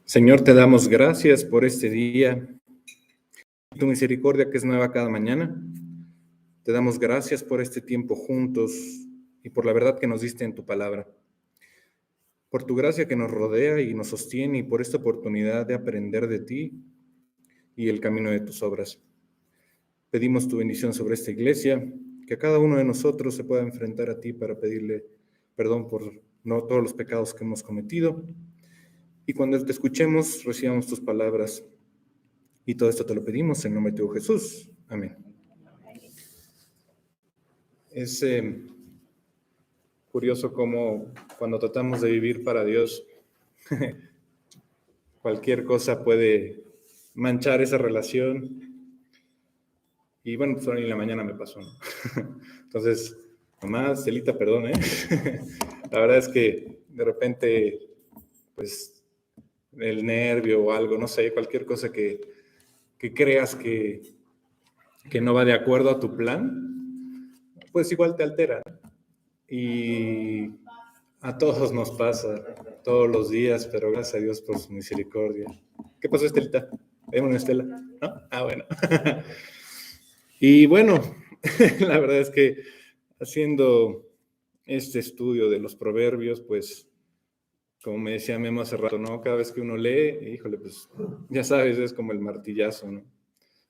Señor, te damos gracias por este día, tu misericordia que es nueva cada mañana. Te damos gracias por este tiempo juntos y por la verdad que nos diste en tu palabra. Por tu gracia que nos rodea y nos sostiene y por esta oportunidad de aprender de ti y el camino de tus obras. Pedimos tu bendición sobre esta iglesia, que cada uno de nosotros se pueda enfrentar a ti para pedirle perdón por todos los pecados que hemos cometido. Y cuando te escuchemos, recibamos tus palabras. Y todo esto te lo pedimos en nombre de tu Jesús. Amén. Es curioso cómo cuando tratamos de vivir para Dios, cualquier cosa puede manchar esa relación. Y bueno, pues ahora en la mañana me pasó, ¿no? Entonces, mamá, Celita, perdón, ¿eh? La verdad es que de repente, pues, el nervio o algo, no sé, cualquier cosa que creas que no va de acuerdo a tu plan, pues igual te altera. Y a todos nos pasa, todos los días, pero gracias a Dios por su misericordia. ¿Qué pasó, Estelita? ¿Vemos una Estela? ¿No? Ah, bueno. Y bueno, la verdad es que haciendo este estudio de los proverbios, pues, como me decía Memo hace rato, ¿no? Cada vez que uno lee, híjole, pues, ya sabes, es como el martillazo, ¿no?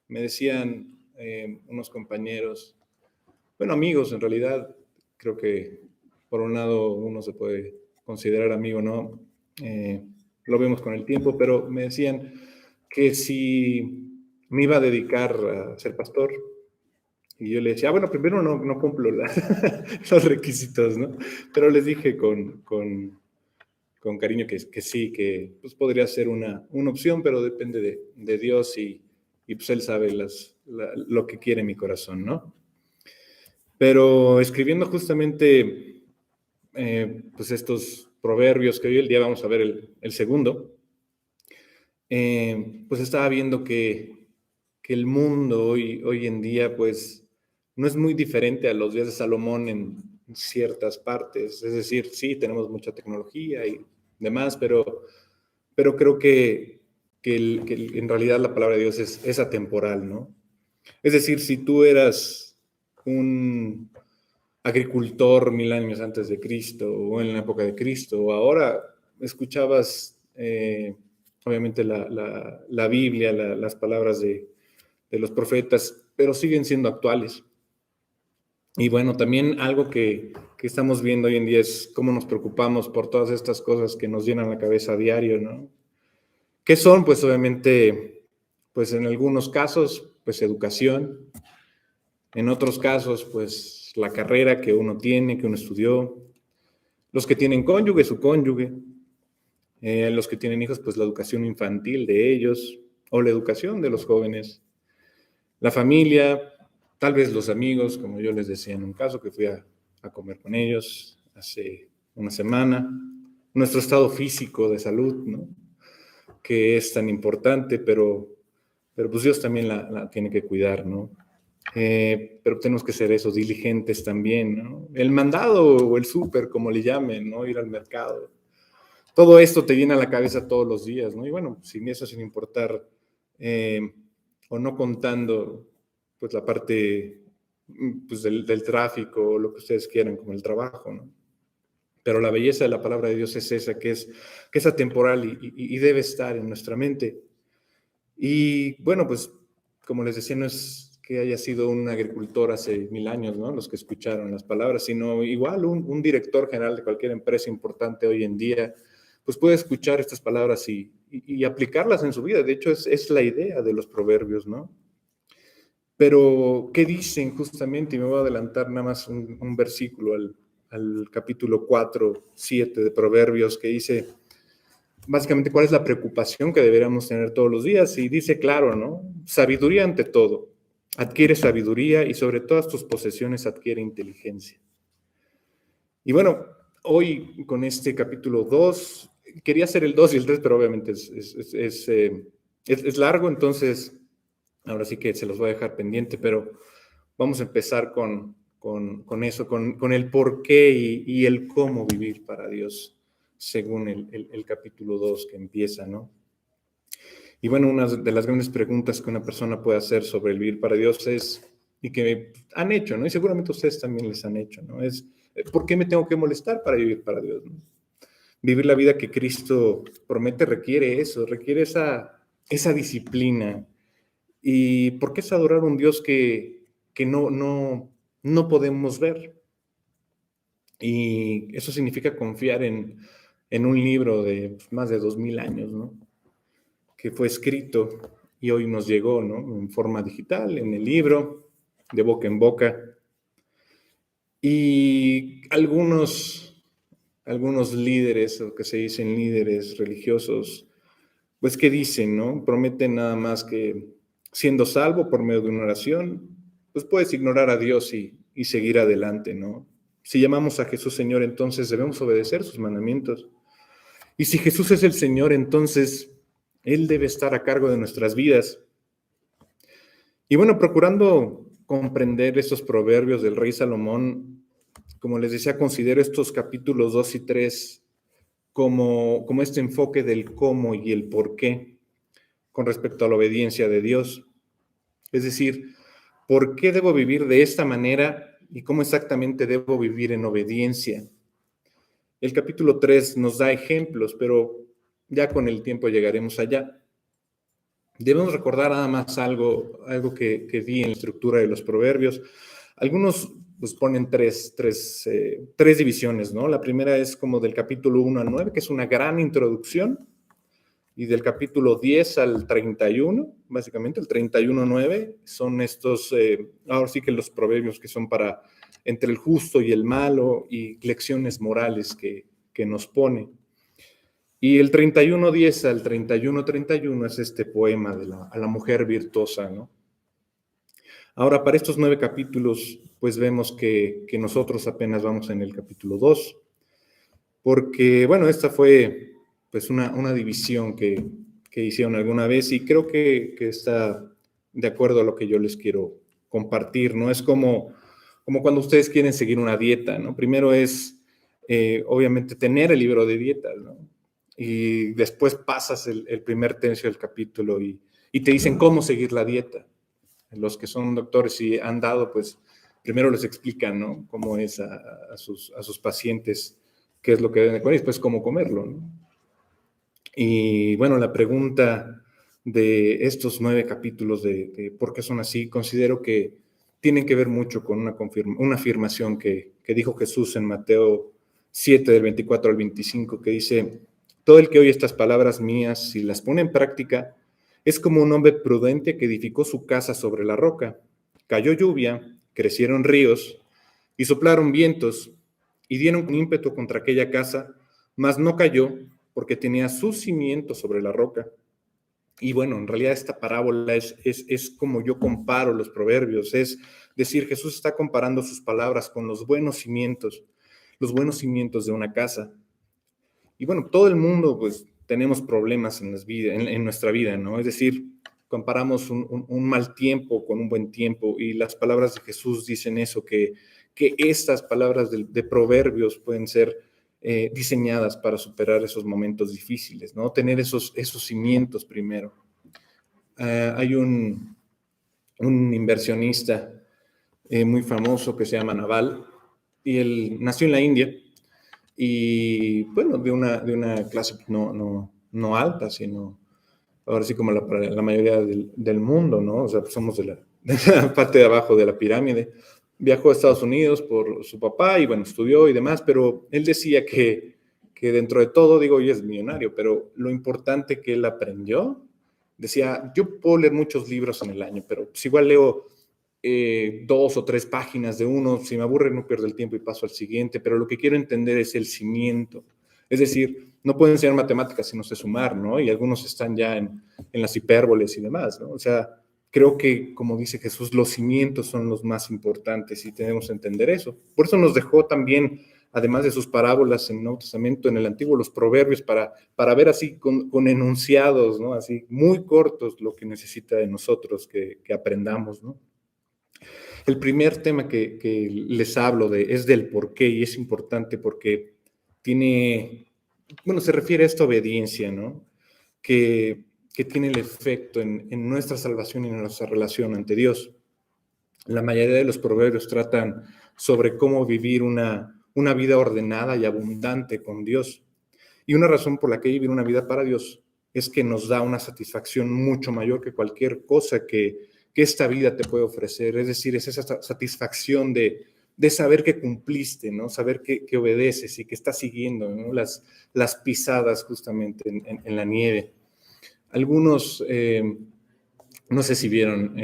Me decían unos compañeros, bueno, amigos en realidad, creo que por un lado uno se puede considerar amigo, ¿no? Lo vemos con el tiempo, pero me decían que si me iba a dedicar a ser pastor, y yo le decía, bueno, primero no cumplo los requisitos, ¿no? Pero les dije con cariño que sí, que pues podría ser una opción, pero depende de Dios y pues Él sabe lo que quiere mi corazón, ¿no? Pero escribiendo justamente pues estos proverbios que hoy el día vamos a ver el segundo, pues estaba viendo que el mundo hoy en día pues no es muy diferente a los días de Salomón en ciertas partes. Es decir, sí, tenemos mucha tecnología y demás, pero creo que en realidad la palabra de Dios es atemporal, ¿no? Es decir, si tú eras un agricultor 1000 años antes de Cristo o en la época de Cristo, o ahora escuchabas obviamente la Biblia, las palabras de los profetas, pero siguen siendo actuales. Y bueno, también algo que estamos viendo hoy en día es cómo nos preocupamos por todas estas cosas que nos llenan la cabeza a diario, ¿no? ¿Qué son? Pues obviamente, pues en algunos casos, pues educación. En otros casos, pues la carrera que uno tiene, que uno estudió. Los que tienen cónyuge, su cónyuge. Los que tienen hijos, pues la educación infantil de ellos o la educación de los jóvenes. La familia, tal vez los amigos, como yo les decía en un caso que fui a comer con ellos hace una semana. Nuestro estado físico de salud, ¿no? Que es tan importante, pero pues Dios también la tiene que cuidar, ¿no? Pero tenemos que ser esos diligentes también, ¿no? El mandado o el súper, como le llamen, ¿no? Ir al mercado. Todo esto te llena la cabeza todos los días, ¿no? Y bueno, sin eso, sin importar o no contando pues la parte pues, del tráfico o lo que ustedes quieran, como el trabajo, ¿no? Pero la belleza de la palabra de Dios es esa, que es atemporal y debe estar en nuestra mente. Y bueno, pues como les decía, no es que haya sido un agricultor hace 1000 años, ¿no? Los que escucharon las palabras, sino igual un director general de cualquier empresa importante hoy en día, pues puede escuchar estas palabras y aplicarlas en su vida. De hecho, es la idea de los proverbios, ¿no? Pero, ¿qué dicen justamente? Y me voy a adelantar nada más un versículo al capítulo 4:7 de Proverbios, que dice básicamente cuál es la preocupación que deberíamos tener todos los días. Y dice claro, ¿no? Sabiduría ante todo. Adquiere sabiduría y sobre todas tus posesiones adquiere inteligencia. Y bueno, hoy con este capítulo 2, quería hacer el 2 y el 3, pero obviamente es largo, entonces ahora sí que se los voy a dejar pendiente, pero vamos a empezar con eso, con el por qué y el cómo vivir para Dios, según el capítulo 2 que empieza, ¿no? Y bueno, una de las grandes preguntas que una persona puede hacer sobre el vivir para Dios es, y que han hecho, ¿no? Y seguramente ustedes también les han hecho, ¿no? Es, ¿por qué me tengo que molestar para vivir para Dios, ¿no? Vivir la vida que Cristo promete requiere eso, requiere esa disciplina. ¿Y por qué es adorar a un Dios que no podemos ver? Y eso significa confiar en un libro de más de 2000 años, ¿no? Que fue escrito y hoy nos llegó, ¿no? En forma digital, en el libro, de boca en boca. Y algunos líderes, o que se dicen líderes religiosos, pues, ¿qué dicen, no? Prometen nada más que siendo salvo por medio de una oración, pues puedes ignorar a Dios y seguir adelante, ¿no? Si llamamos a Jesús Señor, entonces debemos obedecer sus mandamientos. Y si Jesús es el Señor, entonces Él debe estar a cargo de nuestras vidas. Y bueno, procurando comprender estos proverbios del rey Salomón, como les decía, considero estos capítulos 2 y 3 como este enfoque del cómo y el por qué con respecto a la obediencia de Dios. Es decir, ¿por qué debo vivir de esta manera y cómo exactamente debo vivir en obediencia? El capítulo 3 nos da ejemplos, pero ya con el tiempo llegaremos allá. Debemos recordar nada más algo que vi en la estructura de los proverbios. Algunos pues ponen tres divisiones, ¿no? La primera es como del capítulo 1 al 9, que es una gran introducción, y del capítulo 10 al 31, básicamente, el 31-9, son estos, ahora sí que los proverbios que son para entre el justo y el malo, y lecciones morales que nos pone. Y el 31-10 al 31-31 es este poema a la mujer virtuosa, ¿no? Ahora, para estos 9 capítulos, pues vemos que nosotros apenas vamos en el capítulo 2, porque, bueno, esta fue pues una división que hicieron alguna vez y creo que está de acuerdo a lo que yo les quiero compartir, ¿no? Es como cuando ustedes quieren seguir una dieta, ¿no? Primero es, obviamente, tener el libro de dietas, ¿no? Y después pasas el primer tercio del capítulo y te dicen cómo seguir la dieta. Los que son doctores y han dado, pues, primero les explican, ¿no? Cómo es a sus pacientes, qué es lo que deben comer y después cómo comerlo, ¿no? Y bueno, la pregunta de estos 9 capítulos de por qué son así, considero que tienen que ver mucho con una afirmación que dijo Jesús en Mateo 7, del 24 al 25, que dice, todo el que oye estas palabras mías y las pone en práctica, es como un hombre prudente que edificó su casa sobre la roca. Cayó lluvia, crecieron ríos y soplaron vientos y dieron un ímpetu contra aquella casa, mas no cayó porque tenía sus cimientos sobre la roca. Y bueno, en realidad esta parábola es como yo comparo los proverbios, es decir, Jesús está comparando sus palabras con los buenos cimientos de una casa. Y bueno, todo el mundo pues tenemos problemas en nuestra vida, ¿no? Es decir, comparamos un mal tiempo con un buen tiempo y las palabras de Jesús dicen eso, que estas palabras de proverbios pueden ser diseñadas para superar esos momentos difíciles, ¿no? Tener esos cimientos primero. Hay un inversionista muy famoso que se llama Naval y él nació en la India y bueno, de una clase no alta, sino ahora sí como la mayoría del mundo, ¿no? O sea, pues somos de la parte de abajo de la pirámide. Viajó a Estados Unidos por su papá y bueno, estudió y demás, pero él decía que dentro de todo, digo, hoy es millonario, pero lo importante que él aprendió, decía, yo puedo leer muchos libros en el año, pero pues igual leo 2 o 3 páginas de uno, si me aburre no pierdo el tiempo y paso al siguiente, pero lo que quiero entender es el cimiento. Es decir, no puedo enseñar matemáticas si no sé sumar, ¿no? Y algunos están ya en las hipérboles y demás, ¿no? O sea, creo que, como dice Jesús, los cimientos son los más importantes y tenemos que entender eso. Por eso nos dejó también, además de sus parábolas en el Nuevo Testamento, en el Antiguo, los proverbios, para ver así con enunciados, ¿no? Así muy cortos lo que necesita de nosotros que aprendamos, ¿no? El primer tema que les hablo es del por qué, y es importante porque se refiere a esta obediencia, ¿no? Que que tiene el efecto en nuestra salvación y en nuestra relación ante Dios. La mayoría de los proverbios tratan sobre cómo vivir una vida ordenada y abundante con Dios. Y una razón por la que vivir una vida para Dios es que nos da una satisfacción mucho mayor que cualquier cosa que esta vida te puede ofrecer. Es decir, es esa satisfacción de saber que cumpliste, ¿no? Saber que obedeces y que estás siguiendo, ¿no? las pisadas justamente en la nieve. Algunos, no sé si vieron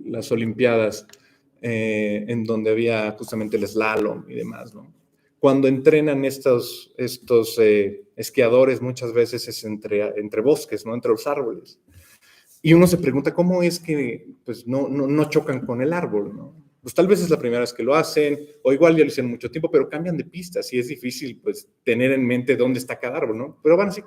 las Olimpiadas en donde había justamente el slalom y demás, ¿no? Cuando entrenan estos esquiadores, muchas veces es entre bosques, ¿no? Entre los árboles. Y uno se pregunta cómo es que pues, no chocan con el árbol, ¿no? Pues tal vez es la primera vez que lo hacen, o igual ya lo hicieron mucho tiempo, pero cambian de pistas y es difícil pues tener en mente dónde está cada árbol, ¿no? Pero van así.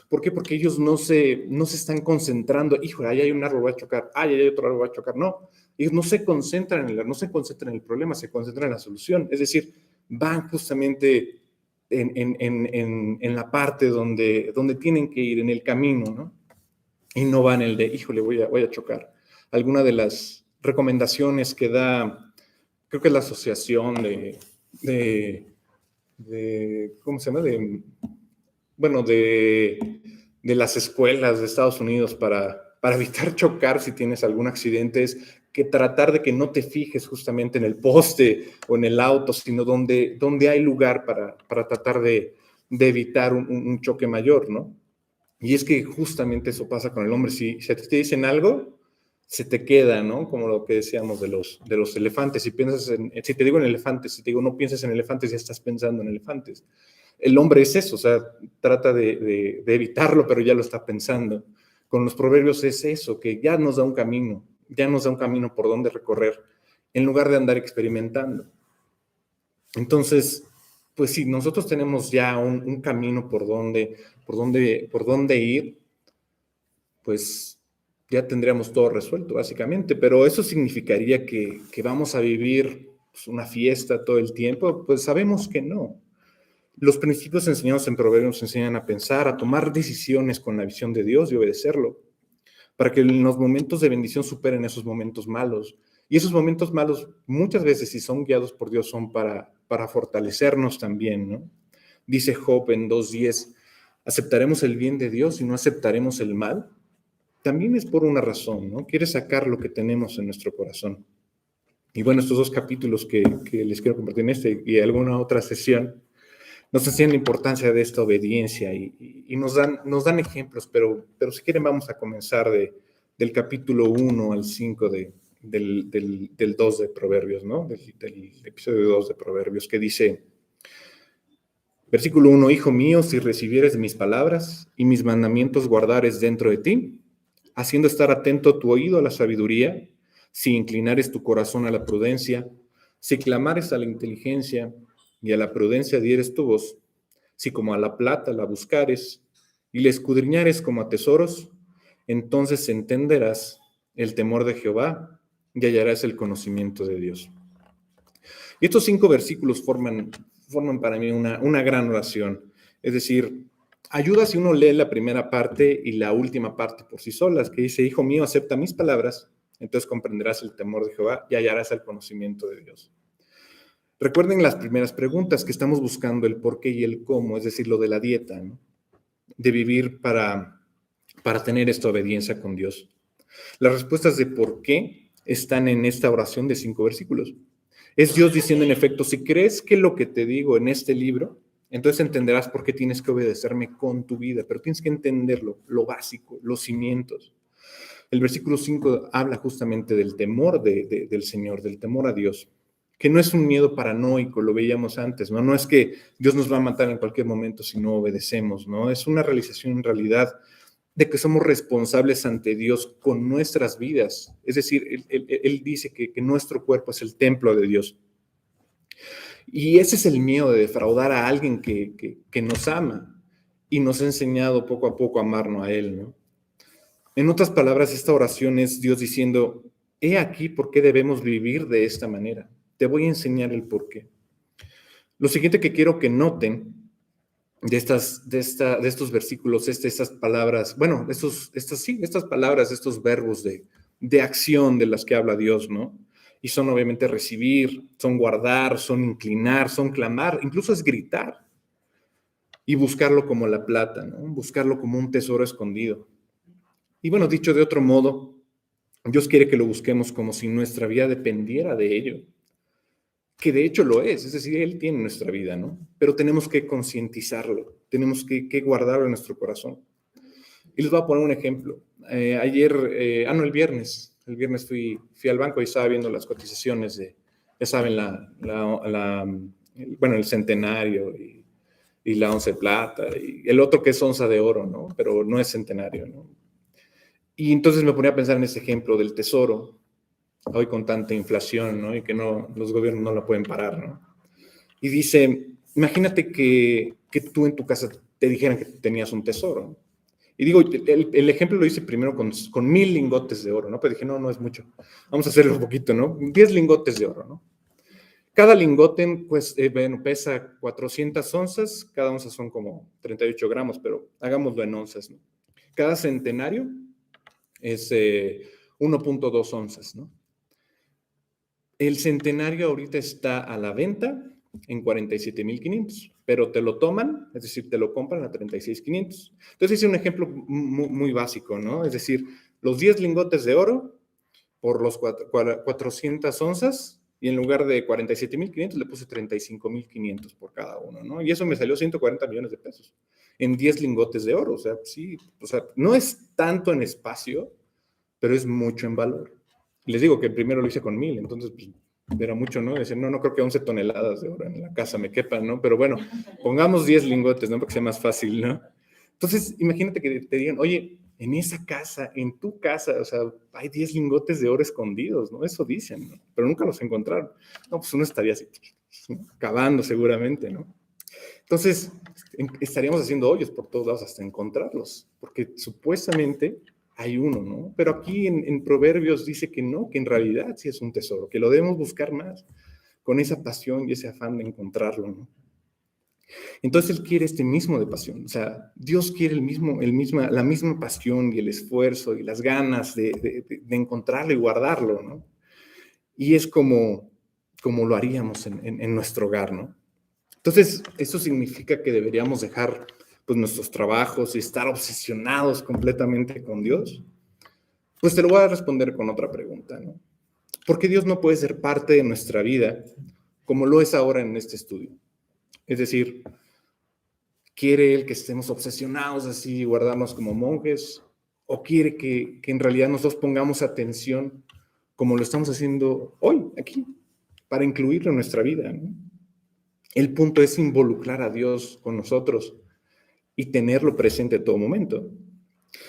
¿Por qué? Porque ellos no se están concentrando, hijo, ahí hay un árbol, voy a chocar, ahí hay otro árbol, voy a chocar. No, ellos no se concentran no se concentran en el problema, se concentran en la solución. Es decir, van justamente en la parte donde tienen que ir, en el camino, ¿no? Y no van el de, híjole, voy a chocar. Alguna de las recomendaciones que da, creo que es la asociación ¿cómo se llama? De las escuelas de Estados Unidos para evitar chocar si tienes algún accidente es que tratar de que no te fijes justamente en el poste o en el auto, sino donde hay lugar para tratar de evitar un choque mayor, ¿no? Y es que justamente eso pasa con el hombre. Si te dicen algo, se te queda, ¿no? Como lo que decíamos de los elefantes. Si te digo en elefantes, si te digo no pienses en elefantes, ya estás pensando en elefantes. El hombre es eso, o sea, trata de evitarlo, pero ya lo está pensando. Con los proverbios es eso, que ya nos da un camino por donde recorrer, en lugar de andar experimentando. Entonces, pues sí, nosotros tenemos ya un camino por donde ir, pues ya tendríamos todo resuelto, básicamente. Pero eso significaría que vamos a vivir pues, una fiesta todo el tiempo. Pues sabemos que no. Los principios enseñados en Proverbios nos enseñan a pensar, a tomar decisiones con la visión de Dios y obedecerlo, para que en los momentos de bendición superen esos momentos malos. Y esos momentos malos, muchas veces, si son guiados por Dios, son para fortalecernos también, ¿no? Dice Job en 2:10, ¿aceptaremos el bien de Dios y no aceptaremos el mal? También es por una razón, ¿no? Quiere sacar lo que tenemos en nuestro corazón. Y bueno, estos dos capítulos que les quiero compartir en y alguna otra sesión, nos enseñan la importancia de esta obediencia y nos dan ejemplos, pero si quieren vamos a comenzar del capítulo 1 al 5 del 2 de Proverbios, ¿no? Del episodio 2 de Proverbios, que dice, versículo 1, Hijo mío, si recibieres mis palabras y mis mandamientos guardares dentro de ti, haciendo estar atento tu oído a la sabiduría, si inclinares tu corazón a la prudencia, si clamares a la inteligencia y a la prudencia dieres tu voz, si como a la plata la buscares y la escudriñares como a tesoros, entonces entenderás el temor de Jehová y hallarás el conocimiento de Dios. Y estos 5 versículos forman para mí una gran oración. Es decir, ayuda si uno lee la primera parte y la última parte por sí solas, que dice, Hijo mío, acepta mis palabras, entonces comprenderás el temor de Jehová y hallarás el conocimiento de Dios. Recuerden las primeras preguntas, que estamos buscando el por qué y el cómo, es decir, lo de la dieta, ¿no? De vivir para tener esta obediencia con Dios. Las respuestas de por qué están en esta oración de 5 versículos. Es Dios diciendo, en efecto, si crees que lo que te digo en este libro, entonces entenderás por qué tienes que obedecerme con tu vida, pero tienes que entenderlo, lo básico, los cimientos. El versículo 5 habla justamente del temor del Señor, del temor a Dios, que no es un miedo paranoico, lo veíamos antes, ¿no? No es que Dios nos va a matar en cualquier momento si no obedecemos, ¿no? Es una realización en realidad de que somos responsables ante Dios con nuestras vidas. Es decir, Él dice que nuestro cuerpo es el templo de Dios. Y ese es el miedo de defraudar a alguien que nos ama y nos ha enseñado poco a poco a amarnos a Él, ¿no? En otras palabras, esta oración es Dios diciendo, he aquí por qué debemos vivir de esta manera. Te voy a enseñar el por qué. Lo siguiente que quiero que noten de estos versículos, estas palabras, bueno, estas palabras, estos verbos de acción de las que habla Dios, ¿no? Y son obviamente recibir, son guardar, son inclinar, son clamar, incluso es gritar y buscarlo como la plata, ¿no? Buscarlo como un tesoro escondido. Y bueno, dicho de otro modo, Dios quiere que lo busquemos como si nuestra vida dependiera de ello, que de hecho lo es decir, Él tiene nuestra vida, ¿no? Pero tenemos que concientizarlo, tenemos que guardarlo en nuestro corazón. Y les voy a poner un ejemplo. El viernes fui al banco y estaba viendo las cotizaciones ya saben, bueno, el centenario y la once plata, y el otro que es onza de oro, ¿no? Pero no es centenario, ¿no? Y entonces me ponía a pensar en ese ejemplo del tesoro, hoy con tanta inflación, ¿no? Y que los gobiernos no la pueden parar, ¿no? Y dice, imagínate que tú en tu casa te dijeran que tenías un tesoro. Y digo, el ejemplo lo hice primero con 1000 lingotes de oro, ¿no? Pero dije, no es mucho. Vamos a hacerlo un poquito, ¿no? 10 lingotes de oro, ¿no? Cada lingote, pues, pesa 400 onzas, cada onza son como 38 gramos, pero hagámoslo en onzas, ¿no? Cada centenario es 1.2 onzas, ¿no? El centenario ahorita está a la venta en 47,500, pero te lo toman, es decir, te lo compran a 36,500. Entonces hice un ejemplo muy básico, ¿no? Es decir, los 10 lingotes de oro por los 400 onzas, y en lugar de 47,500 le puse 35,500 por cada uno, ¿no? Y eso me salió 140 millones de pesos en 10 lingotes de oro. O sea, sí, o sea, no es tanto en espacio, pero es mucho en valor. Les digo que primero lo hice con 1000, entonces pues, era mucho, ¿no? Decir, no creo que 11 toneladas de oro en la casa me quepan, ¿no? Pero bueno, pongamos 10 lingotes, ¿no? Porque sea más fácil, ¿no? Entonces, imagínate que te digan, oye, en esa casa, en tu casa, o sea, hay 10 lingotes de oro escondidos, ¿no? Eso dicen, ¿no? Pero nunca los encontraron. No, pues uno estaría así, cavando seguramente, ¿no? Entonces, estaríamos haciendo hoyos por todos lados hasta encontrarlos, porque supuestamente hay uno, ¿no? Pero aquí en Proverbios dice que no, que en realidad sí es un tesoro, que lo debemos buscar más, con esa pasión y ese afán de encontrarlo, ¿no? Entonces Él quiere este mismo de pasión, o sea, Dios quiere la misma pasión y el esfuerzo y las ganas de encontrarlo y guardarlo, ¿no? Y es como lo haríamos en nuestro hogar, ¿no? Entonces, eso significa que deberíamos dejar pues, nuestros trabajos y estar obsesionados completamente con Dios. Pues te lo voy a responder con otra pregunta, ¿no? ¿Por qué Dios no puede ser parte de nuestra vida como lo es ahora en este estudio? Es decir, ¿quiere Él que estemos obsesionados así, guardarnos como monjes? ¿O quiere que en realidad nosotros pongamos atención como lo estamos haciendo hoy, aquí, para incluirlo en nuestra vida, ¿no? El punto es involucrar a Dios con nosotros y tenerlo presente en todo momento.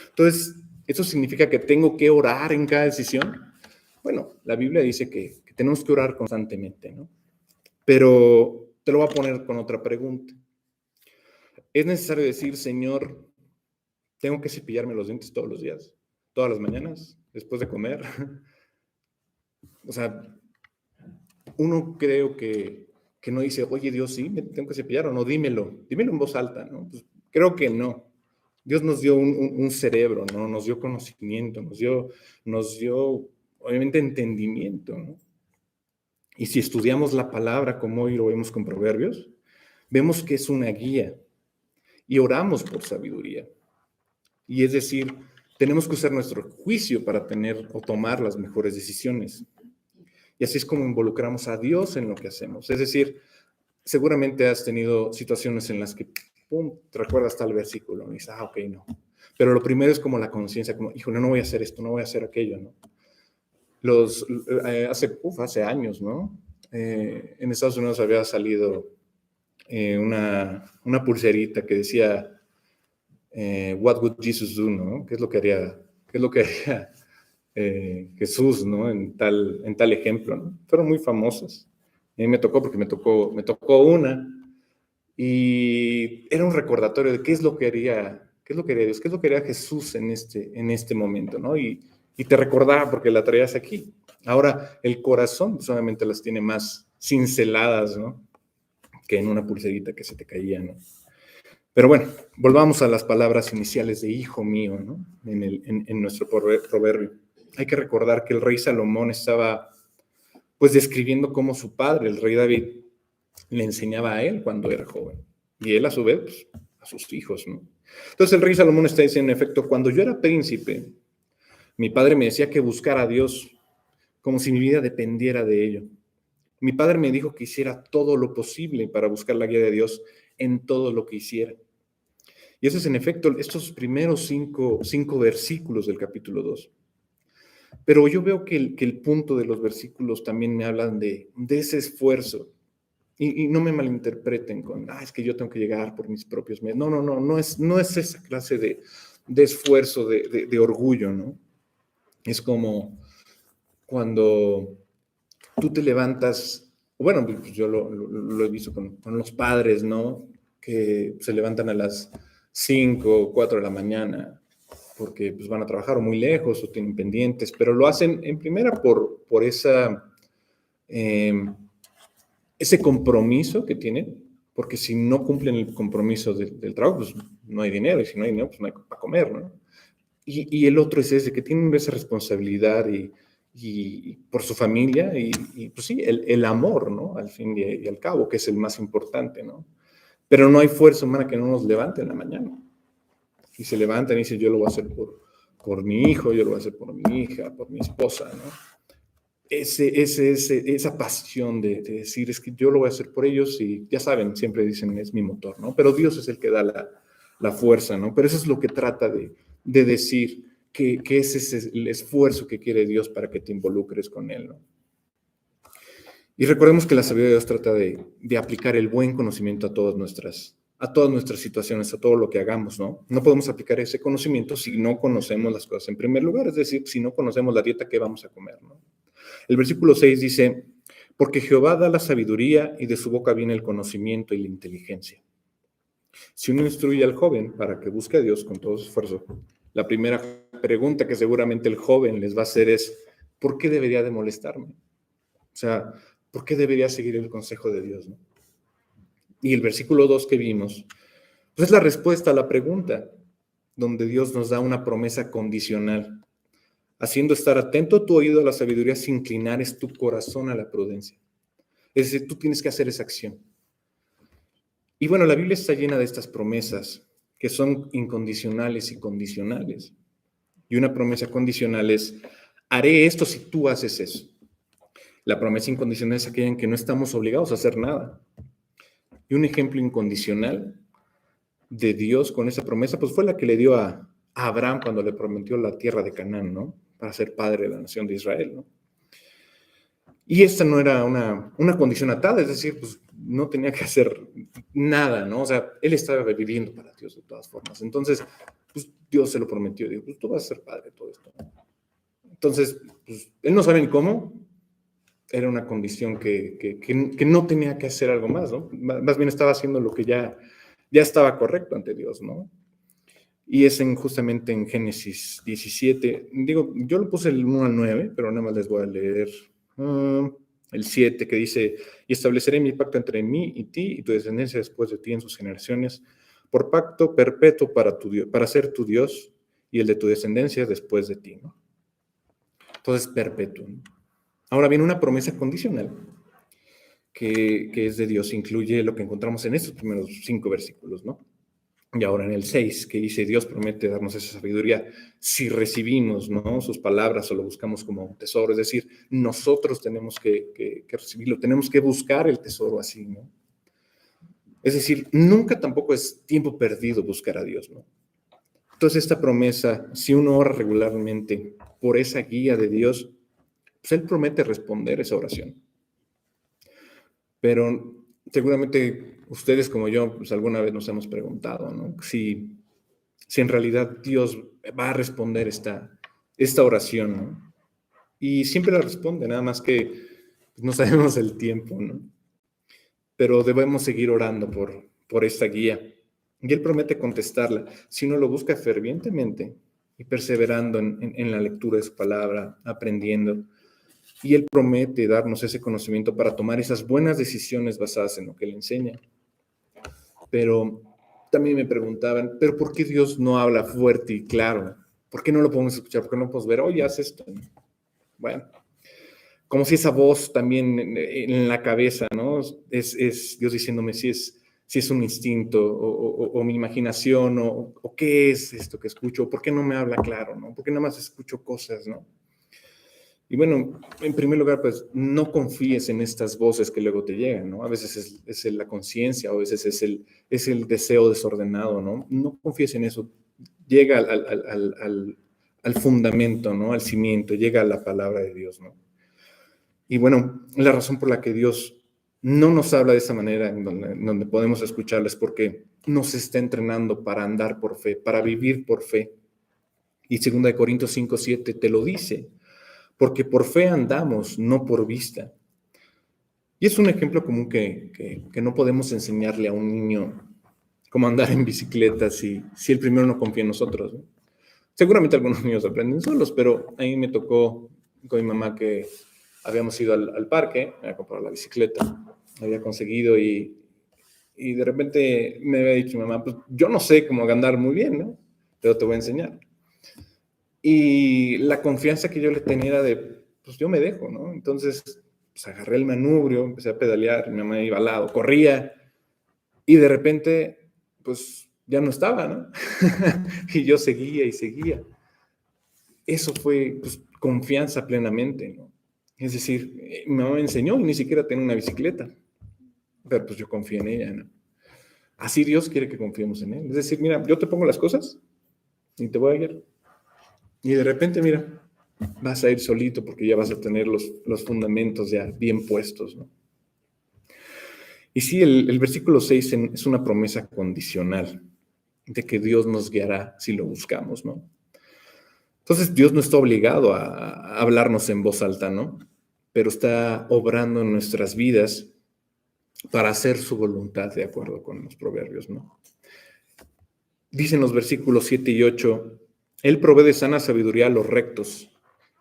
Entonces, ¿eso significa que tengo que orar en cada decisión? Bueno, la Biblia dice que tenemos que orar constantemente, ¿no? Pero te lo voy a poner con otra pregunta. ¿Es necesario decir, Señor, tengo que cepillarme los dientes todos los días, todas las mañanas, después de comer? O sea, uno creo que no dice, oye Dios, sí, me tengo que cepillar o no, dímelo en voz alta, ¿no? Pues creo que no. Dios nos dio un cerebro, ¿no? Nos dio conocimiento, nos dio obviamente entendimiento, ¿no? Y si estudiamos la palabra como hoy lo vemos con Proverbios, vemos que es una guía y oramos por sabiduría. Y es decir, tenemos que usar nuestro juicio para tener o tomar las mejores decisiones. Y así es como involucramos a Dios en lo que hacemos. Es decir, seguramente has tenido situaciones en las que, pum, te recuerdas tal versículo y dices, ok, no. Pero lo primero es como la conciencia, como, híjole, no voy a hacer esto, no voy a hacer aquello, ¿no? Hace años, ¿no? En Estados Unidos había salido una pulserita que decía, what would Jesus do, ¿no? ¿Qué es lo que haría Jesús, ¿no? En tal ejemplo, ¿no? Fueron muy famosas. A mí me tocó porque me tocó una, y era un recordatorio de qué es lo que haría Dios, qué es lo que haría Jesús en este momento, ¿no? Y te recordaba porque la traías aquí. Ahora, el corazón solamente las tiene más cinceladas, ¿no? Que en una pulserita que se te caía, ¿no? Pero bueno, volvamos a las palabras iniciales de hijo mío, ¿no? En nuestro proverbio. Hay que recordar que el rey Salomón estaba pues describiendo cómo su padre, el rey David, le enseñaba a él cuando era joven. Y él a su vez, pues, a sus hijos, ¿no? Entonces el rey Salomón está diciendo, en efecto, cuando yo era príncipe, mi padre me decía que buscara a Dios como si mi vida dependiera de ello. Mi padre me dijo que hiciera todo lo posible para buscar la guía de Dios en todo lo que hiciera. Y eso es en efecto estos primeros cinco versículos del capítulo 2. Pero yo veo que el punto de los versículos también me hablan de ese esfuerzo. Y no me malinterpreten con, es que yo tengo que llegar por mis propios medios. No es esa clase de esfuerzo, de orgullo, ¿no? Es como cuando tú te levantas, bueno, pues yo lo he visto con los padres, ¿no? Que se levantan a las 5 o 4 de la mañana porque pues, van a trabajar o muy lejos o tienen pendientes, pero lo hacen en primera por esa, ese compromiso que tienen, porque si no cumplen el compromiso del trabajo, pues no hay dinero, y si no hay dinero, pues no hay para comer, ¿no? Y el otro es ese, que tienen esa responsabilidad y por su familia y pues sí, el amor, ¿no? Al fin y al cabo, que es el más importante, ¿no? Pero no hay fuerza humana que no nos levante en la mañana. Y se levantan y dicen, yo lo voy a hacer por mi hijo, yo lo voy a hacer por mi hija, por mi esposa, ¿no? Esa pasión de decir, es que yo lo voy a hacer por ellos y ya saben, siempre dicen, es mi motor, ¿no? Pero Dios es el que da la fuerza, ¿no? Pero eso es lo que trata de decir, que ese es el esfuerzo que quiere Dios para que te involucres con Él, ¿no? Y recordemos que la sabiduría de Dios trata de aplicar el buen conocimiento a todas nuestras situaciones, a todo lo que hagamos, ¿no? No podemos aplicar ese conocimiento si no conocemos las cosas en primer lugar, es decir, si no conocemos la dieta que vamos a comer, ¿no? El versículo 6 dice, porque Jehová da la sabiduría y de su boca viene el conocimiento y la inteligencia. Si uno instruye al joven para que busque a Dios con todo su esfuerzo, la primera pregunta que seguramente el joven les va a hacer es, ¿por qué debería de molestarme? O sea, ¿por qué debería seguir el consejo de Dios, no? Y el versículo 2 que vimos, pues es la respuesta a la pregunta, donde Dios nos da una promesa condicional, haciendo estar atento tu oído a la sabiduría sin inclinares tu corazón a la prudencia. Es decir, tú tienes que hacer esa acción. Y bueno, la Biblia está llena de estas promesas que son incondicionales y condicionales. Y una promesa condicional es, haré esto si tú haces eso. La promesa incondicional es aquella en que no estamos obligados a hacer nada. Y un ejemplo incondicional de Dios con esa promesa, pues fue la que le dio a Abraham cuando le prometió la tierra de Canaán, ¿no? Para ser padre de la nación de Israel, ¿no? Y esta no era una condición atada, es decir, pues no tenía que hacer nada, ¿no? O sea, él estaba viviendo para Dios de todas formas. Entonces, pues Dios se lo prometió, dijo, pues tú vas a ser padre de todo esto, ¿no? Entonces, pues él no sabe ni cómo, era una condición que no tenía que hacer algo más, ¿no? Más bien estaba haciendo lo que ya estaba correcto ante Dios, ¿no? Y es justamente en Génesis 17, digo, yo lo puse el 1 al 9, pero nada más les voy a leer el 7, que dice, y estableceré mi pacto entre mí y ti y tu descendencia después de ti en sus generaciones, por pacto perpetuo para ser tu Dios y el de tu descendencia después de ti, ¿no? Entonces, perpetuo, ¿no? Ahora viene una promesa condicional que es de Dios, incluye lo que encontramos en estos primeros 5 versículos, ¿no? Y ahora en el 6, que dice, Dios promete darnos esa sabiduría si recibimos, ¿no?, sus palabras o lo buscamos como un tesoro. Es decir, nosotros tenemos que recibirlo, tenemos que buscar el tesoro así, ¿no? Es decir, nunca tampoco es tiempo perdido buscar a Dios, ¿no? Entonces esta promesa, si uno ora regularmente por esa guía de Dios, pues Él promete responder esa oración. Pero seguramente ustedes como yo, pues alguna vez nos hemos preguntado, ¿no?, si en realidad Dios va a responder esta oración, ¿no? Y siempre la responde, nada más que no sabemos el tiempo, ¿no? Pero debemos seguir orando por esta guía. Y Él promete contestarla si uno lo busca fervientemente y perseverando en la lectura de su palabra, aprendiendo. Y Él promete darnos ese conocimiento para tomar esas buenas decisiones basadas en lo que Él enseña. Pero también me preguntaban, ¿pero por qué Dios no habla fuerte y claro? ¿Por qué no lo podemos escuchar? ¿Por qué no podemos ver, oye, haz esto? Bueno, como si esa voz también en la cabeza, ¿no? Es Dios diciéndome si es un instinto o mi imaginación o qué es esto que escucho, por qué no me habla claro, ¿no? ¿Por qué nada más escucho cosas, ¿no? Y bueno, en primer lugar, pues no confíes en estas voces que luego te llegan, ¿no? A veces es la conciencia, a veces es el deseo desordenado, ¿no? No confíes en eso. Llega al fundamento, ¿no? Al cimiento, llega a la palabra de Dios, ¿no? Y bueno, la razón por la que Dios no nos habla de esa manera, en donde podemos escucharlo, es porque nos está entrenando para andar por fe, para vivir por fe. Y 2 Corintios 5:7 te lo dice, porque por fe andamos, no por vista. Y es un ejemplo común que no podemos enseñarle a un niño cómo andar en bicicleta si el primero no confía en nosotros, ¿no? Seguramente algunos niños aprenden solos, pero a mí me tocó con mi mamá que habíamos ido al parque a comprar la bicicleta, había conseguido y de repente me había dicho mi mamá, pues yo no sé cómo andar muy bien, ¿no? Pero te voy a enseñar. Y la confianza que yo le tenía era de, pues yo me dejo, ¿no? Entonces, pues agarré el manubrio, empecé a pedalear, mi mamá iba al lado, corría, y de repente, pues ya no estaba, ¿no? Y yo seguía y seguía. Eso fue, pues, confianza plenamente, ¿no? Es decir, mi mamá me enseñó y ni siquiera tenía una bicicleta, pero pues yo confío en ella, ¿no? Así Dios quiere que confiemos en Él. Es decir, mira, yo te pongo las cosas y te voy a guiar. Y de repente, mira, vas a ir solito porque ya vas a tener los fundamentos ya bien puestos, ¿no? Y sí, el versículo 6 es una promesa condicional de que Dios nos guiará si lo buscamos, ¿no? Entonces, Dios no está obligado a hablarnos en voz alta, ¿no? Pero está obrando en nuestras vidas para hacer su voluntad de acuerdo con los proverbios, ¿no? Dicen los versículos 7 y 8, Él provee de sana sabiduría a los rectos,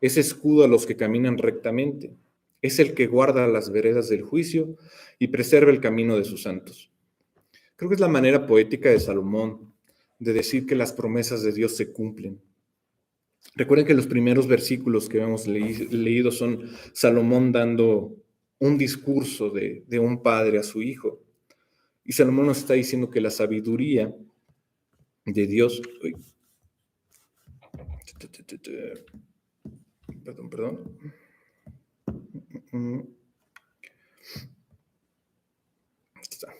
es escudo a los que caminan rectamente, es el que guarda las veredas del juicio y preserva el camino de sus santos. Creo que es la manera poética de Salomón de decir que las promesas de Dios se cumplen. Recuerden que los primeros versículos que hemos leído son Salomón dando un discurso de un padre a su hijo. Y Salomón nos está diciendo que la sabiduría de Dios... Uy, perdón. Está.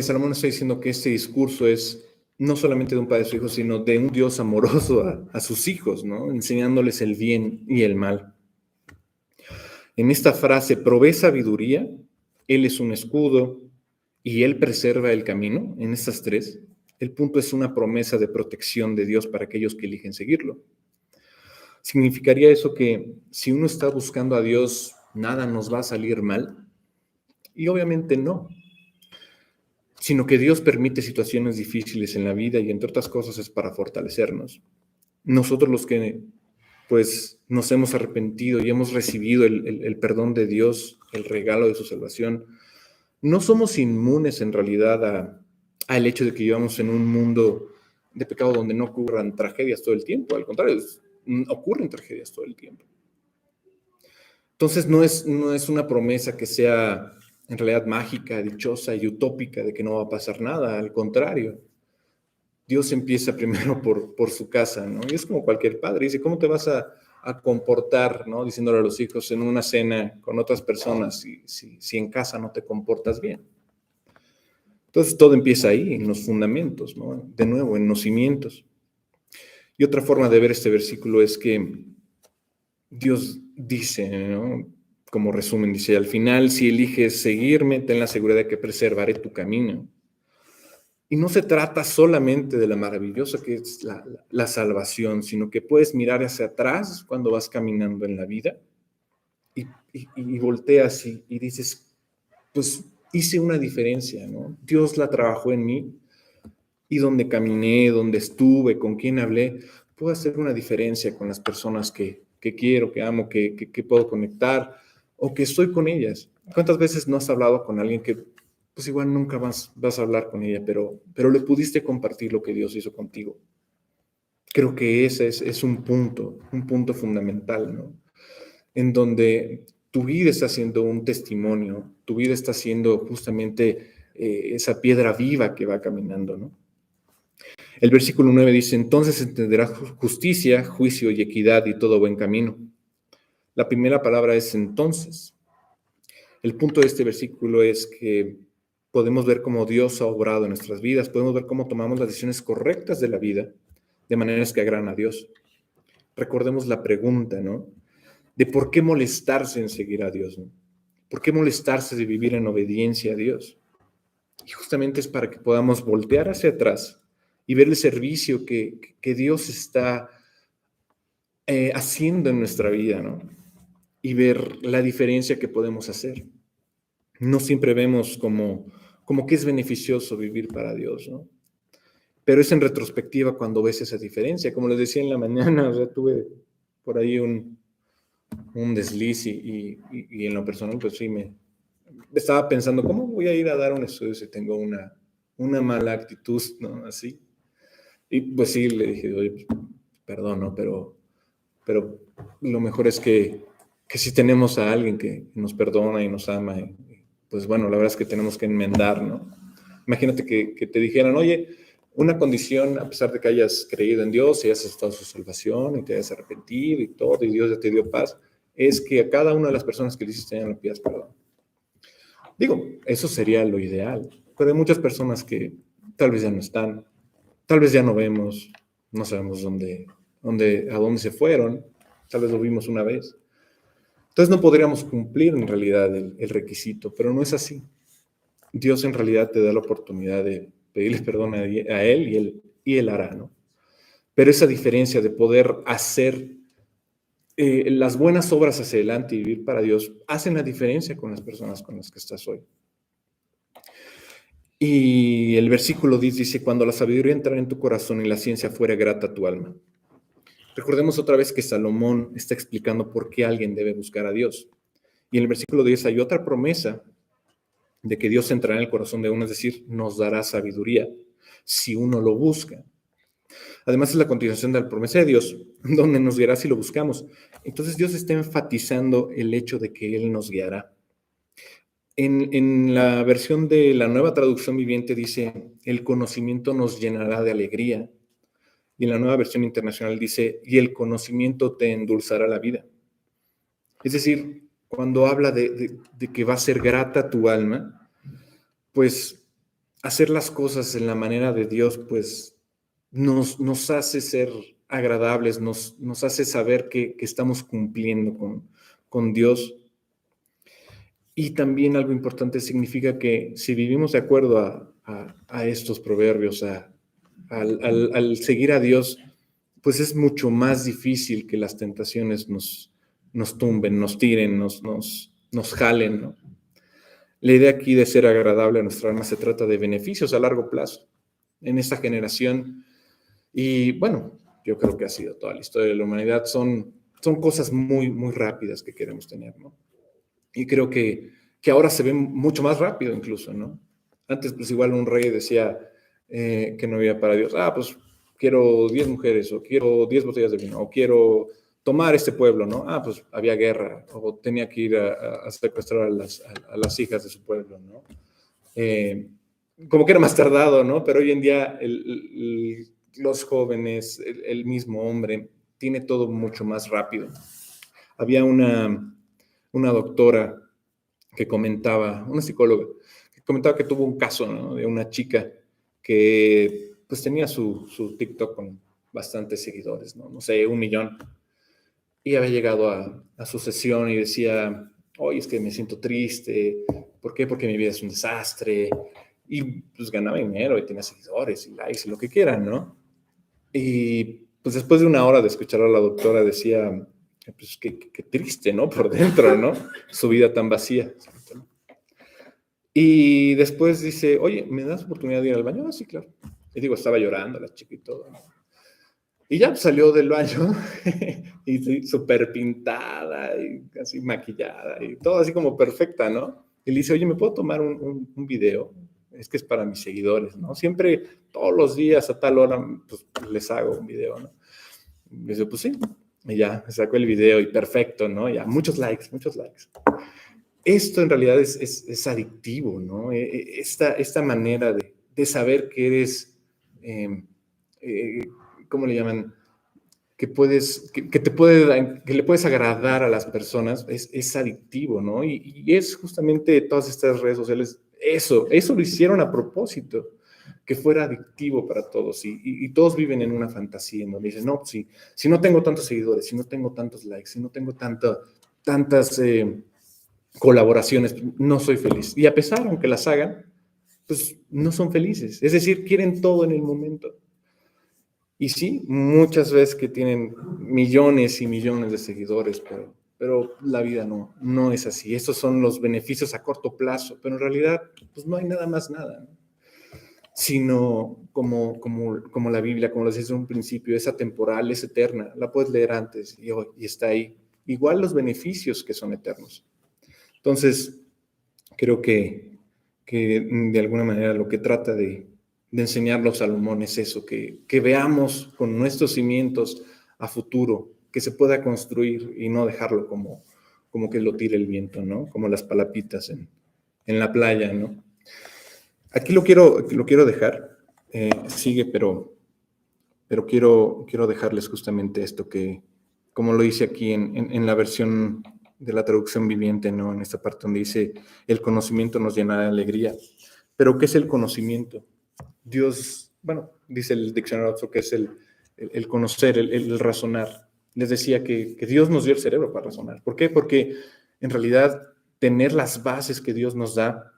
Salomón está diciendo que este discurso es no solamente de un padre a su hijo, sino de un Dios amoroso a sus hijos, ¿no? Enseñándoles el bien y el mal. En esta frase, provee sabiduría, Él es un escudo y Él preserva el camino. En estas tres, el punto es una promesa de protección de Dios para aquellos que eligen seguirlo. ¿Significaría eso que si uno está buscando a Dios, nada nos va a salir mal? Y obviamente no, sino que Dios permite situaciones difíciles en la vida y entre otras cosas es para fortalecernos. Nosotros los que pues nos hemos arrepentido y hemos recibido el perdón de Dios, el regalo de su salvación, no somos inmunes en realidad al hecho de que vivamos en un mundo de pecado donde no ocurran tragedias todo el tiempo. Al contrario, ocurren tragedias todo el tiempo. Entonces no es una promesa que sea en realidad mágica, dichosa y utópica de que no va a pasar nada. Al contrario, Dios empieza primero por su casa, ¿no? Y es como cualquier padre. Dice, ¿cómo te vas a comportar, ¿no? Diciéndole a los hijos en una cena con otras personas si en casa no te comportas bien? Entonces todo empieza ahí, en los fundamentos, ¿no? De nuevo, en los cimientos. Y otra forma de ver este versículo es que Dios dice, ¿no? Como resumen, dice, al final, si eliges seguirme, ten la seguridad de que preservaré tu camino. Y no se trata solamente de la maravillosa que es la salvación, sino que puedes mirar hacia atrás cuando vas caminando en la vida y volteas y dices, pues hice una diferencia, ¿no? Dios la trabajó en mí y donde caminé, donde estuve, con quién hablé, puedo hacer una diferencia con las personas que quiero, que amo, que puedo conectar o que estoy con ellas. ¿Cuántas veces no has hablado con alguien que pues igual nunca vas a hablar con ella, pero le pudiste compartir lo que Dios hizo contigo? Creo que ese es un punto fundamental, ¿no? En donde tu vida está siendo un testimonio, tu vida está siendo justamente esa piedra viva que va caminando, ¿no? El versículo 9 dice, entonces entenderás justicia, juicio y equidad y todo buen camino. La primera palabra es entonces. El punto de este versículo es que podemos ver cómo Dios ha obrado en nuestras vidas, podemos ver cómo tomamos las decisiones correctas de la vida, de maneras que agradan a Dios. Recordemos la pregunta, ¿no? De por qué molestarse en seguir a Dios, ¿no? ¿Por qué molestarse de vivir en obediencia a Dios? Y justamente es para que podamos voltear hacia atrás y ver el servicio que Dios está haciendo en nuestra vida, ¿no? Y ver la diferencia que podemos hacer. No siempre vemos como que es beneficioso vivir para Dios, ¿no? Pero es en retrospectiva cuando ves esa diferencia. Como les decía en la mañana, o sea, tuve por ahí un desliz y en lo personal, pues sí, me estaba pensando, ¿cómo voy a ir a dar un estudio si tengo una mala actitud, ¿no? Así. Y pues sí, le dije, oye, pues, perdón, ¿no? Pero lo mejor es que si tenemos a alguien que nos perdona y nos ama, pues bueno, la verdad es que tenemos que enmendar, ¿no? Imagínate que te dijeran, oye, una condición, a pesar de que hayas creído en Dios y hayas aceptado su salvación y te hayas arrepentido y todo, y Dios ya te dio paz, es que a cada una de las personas que le hiciste ya no pidas perdón. Digo, eso sería lo ideal, pero hay muchas personas que tal vez ya no están, tal vez ya no vemos, no sabemos a dónde se fueron, tal vez lo vimos una vez. Entonces no podríamos cumplir en realidad el requisito, pero no es así. Dios en realidad te da la oportunidad de pedirle perdón a Él y Él hará, ¿no? Pero esa diferencia de poder hacer las buenas obras hacia adelante y vivir para Dios hacen la diferencia con las personas con las que estás hoy. Y el versículo 10 dice, cuando la sabiduría entrara en tu corazón y la ciencia fuera grata a tu alma. Recordemos otra vez que Salomón está explicando por qué alguien debe buscar a Dios. Y en el versículo 10 hay otra promesa de que Dios entrará en el corazón de uno, es decir, nos dará sabiduría si uno lo busca. Además es la continuación de la promesa de Dios, donde nos guiará si lo buscamos. Entonces Dios está enfatizando el hecho de que Él nos guiará. En la versión de la Nueva Traducción Viviente dice, el conocimiento nos llenará de alegría. Y en la Nueva Versión Internacional dice, y el conocimiento te endulzará la vida. Es decir, cuando habla de que va a ser grata tu alma, pues hacer las cosas en la manera de Dios, pues nos hace ser agradables, nos hace saber que estamos cumpliendo con Dios. Y también algo importante significa que si vivimos de acuerdo a estos proverbios, al seguir a Dios, pues es mucho más difícil que las tentaciones nos tumben, nos tiren, nos jalen, ¿no? La idea aquí de ser agradable a nuestra alma se trata de beneficios a largo plazo en esta generación. Y bueno, yo creo que ha sido toda la historia de la humanidad. Son cosas muy, muy rápidas que queremos tener, ¿no? Y creo que ahora se ve mucho más rápido incluso, ¿no? Antes, pues igual un rey decía que no había para Dios. Pues quiero 10 mujeres, o quiero 10 botellas de vino, o quiero tomar este pueblo, ¿no? Pues había guerra, o tenía que ir a secuestrar a las hijas de su pueblo, ¿no? Como que era más tardado, ¿no? Pero hoy en día los jóvenes, el mismo hombre, tiene todo mucho más rápido. Había una doctora que comentaba, una psicóloga, que comentaba que tuvo un caso, ¿no? De una chica que pues tenía su TikTok con bastantes seguidores, ¿no? No sé, 1 millón. Y había llegado a su sesión y decía, oye, es que me siento triste. ¿Por qué? Porque mi vida es un desastre. Y pues ganaba dinero y tenía seguidores y likes y lo que quieran, ¿no? Y pues después de 1 hora de escuchar a la doctora decía, pues qué triste, ¿no? Por dentro, ¿no? Su vida tan vacía. Y después dice, oye, ¿me das oportunidad de ir al baño? Sí, claro. Y digo, estaba llorando la chica y todo, ¿no? Y ya salió del baño y sí, súper pintada y así maquillada y todo así como perfecta, ¿no? Y le dice, oye, ¿me puedo tomar un video? Es que es para mis seguidores, ¿no? Siempre, todos los días a tal hora, pues les hago un video, ¿no? Y dice, pues sí. Y ya, sacó el video y perfecto, ¿no? Ya, muchos likes, muchos likes. Esto en realidad es adictivo, ¿no? Esta manera de saber que eres, eh, eh, ¿cómo le llaman? Que le puedes agradar a las personas, es adictivo, ¿no? Y es justamente todas estas redes sociales, eso lo hicieron a propósito, que fuera adictivo para todos, y todos viven en una fantasía, ¿no? Dicen, no, si no tengo tantos seguidores, si no tengo tantos likes, si no tengo tantas colaboraciones, no soy feliz. Y a pesar, aunque las hagan, pues no son felices. Es decir, quieren todo en el momento. Y sí, muchas veces que tienen millones y millones de seguidores, pero la vida no es así. Estos son los beneficios a corto plazo, pero en realidad pues no hay nada más nada, ¿no? Sino como la Biblia, como lo decías en un principio, es atemporal, es eterna, la puedes leer antes y está ahí. Igual los beneficios que son eternos. Entonces, creo que de alguna manera lo que trata de enseñarnos Salomón es eso, que veamos con nuestros cimientos a futuro, que se pueda construir y no dejarlo como que lo tire el viento, ¿no? Como las palapitas en la playa, ¿no? Aquí lo quiero dejar, sigue, pero quiero dejarles justamente esto que, como lo dice aquí en la versión de la traducción viviente, ¿no? En esta parte donde dice, el conocimiento nos llena de alegría. Pero ¿qué es el conocimiento? Dios, bueno, dice el diccionario Oxford que es el conocer, el razonar. Les decía que Dios nos dio el cerebro para razonar. ¿Por qué? Porque en realidad tener las bases que Dios nos da,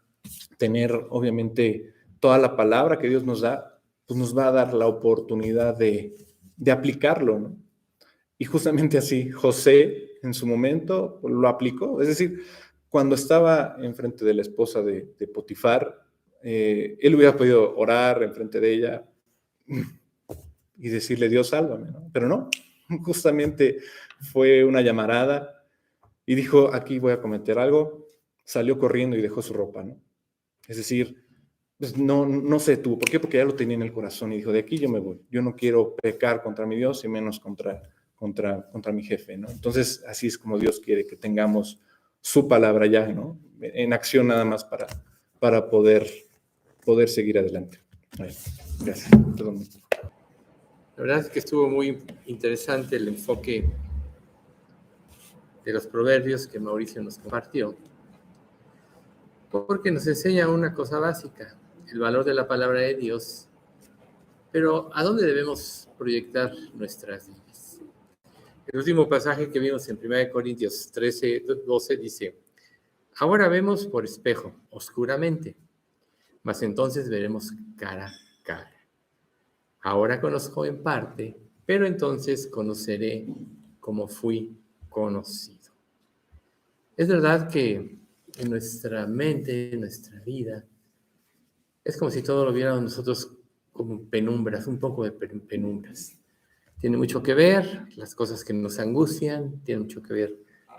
tener obviamente toda la palabra que Dios nos da, pues nos va a dar la oportunidad de aplicarlo, ¿no? Y justamente así, José en su momento lo aplicó. Es decir, cuando estaba enfrente de la esposa de Potifar, él hubiera podido orar enfrente de ella y decirle, Dios, sálvame, ¿no? Pero no, justamente fue una llamarada y dijo, aquí voy a cometer algo, salió corriendo y dejó su ropa, ¿no? Es decir, pues no se detuvo. ¿Por qué? Porque ya lo tenía en el corazón y dijo, de aquí yo me voy. Yo no quiero pecar contra mi Dios y menos contra mi jefe, ¿no? Entonces, así es como Dios quiere que tengamos su palabra ya, ¿no? En acción nada más para poder seguir adelante. Bueno, gracias. Perdón. La verdad es que estuvo muy interesante el enfoque de los proverbios que Mauricio nos compartió, porque nos enseña una cosa básica, el valor de la palabra de Dios, pero ¿a dónde debemos proyectar nuestras vidas? El último pasaje que vimos en 1 Corintios 13:12 dice, ahora vemos por espejo, oscuramente, mas entonces veremos cara a cara. Ahora conozco en parte, pero entonces conoceré como fui conocido. Es verdad que en nuestra mente, en nuestra vida, es como si todo lo viéramos nosotros como penumbras, un poco de penumbras. Tiene mucho que ver las cosas que nos angustian, tiene mucho que ver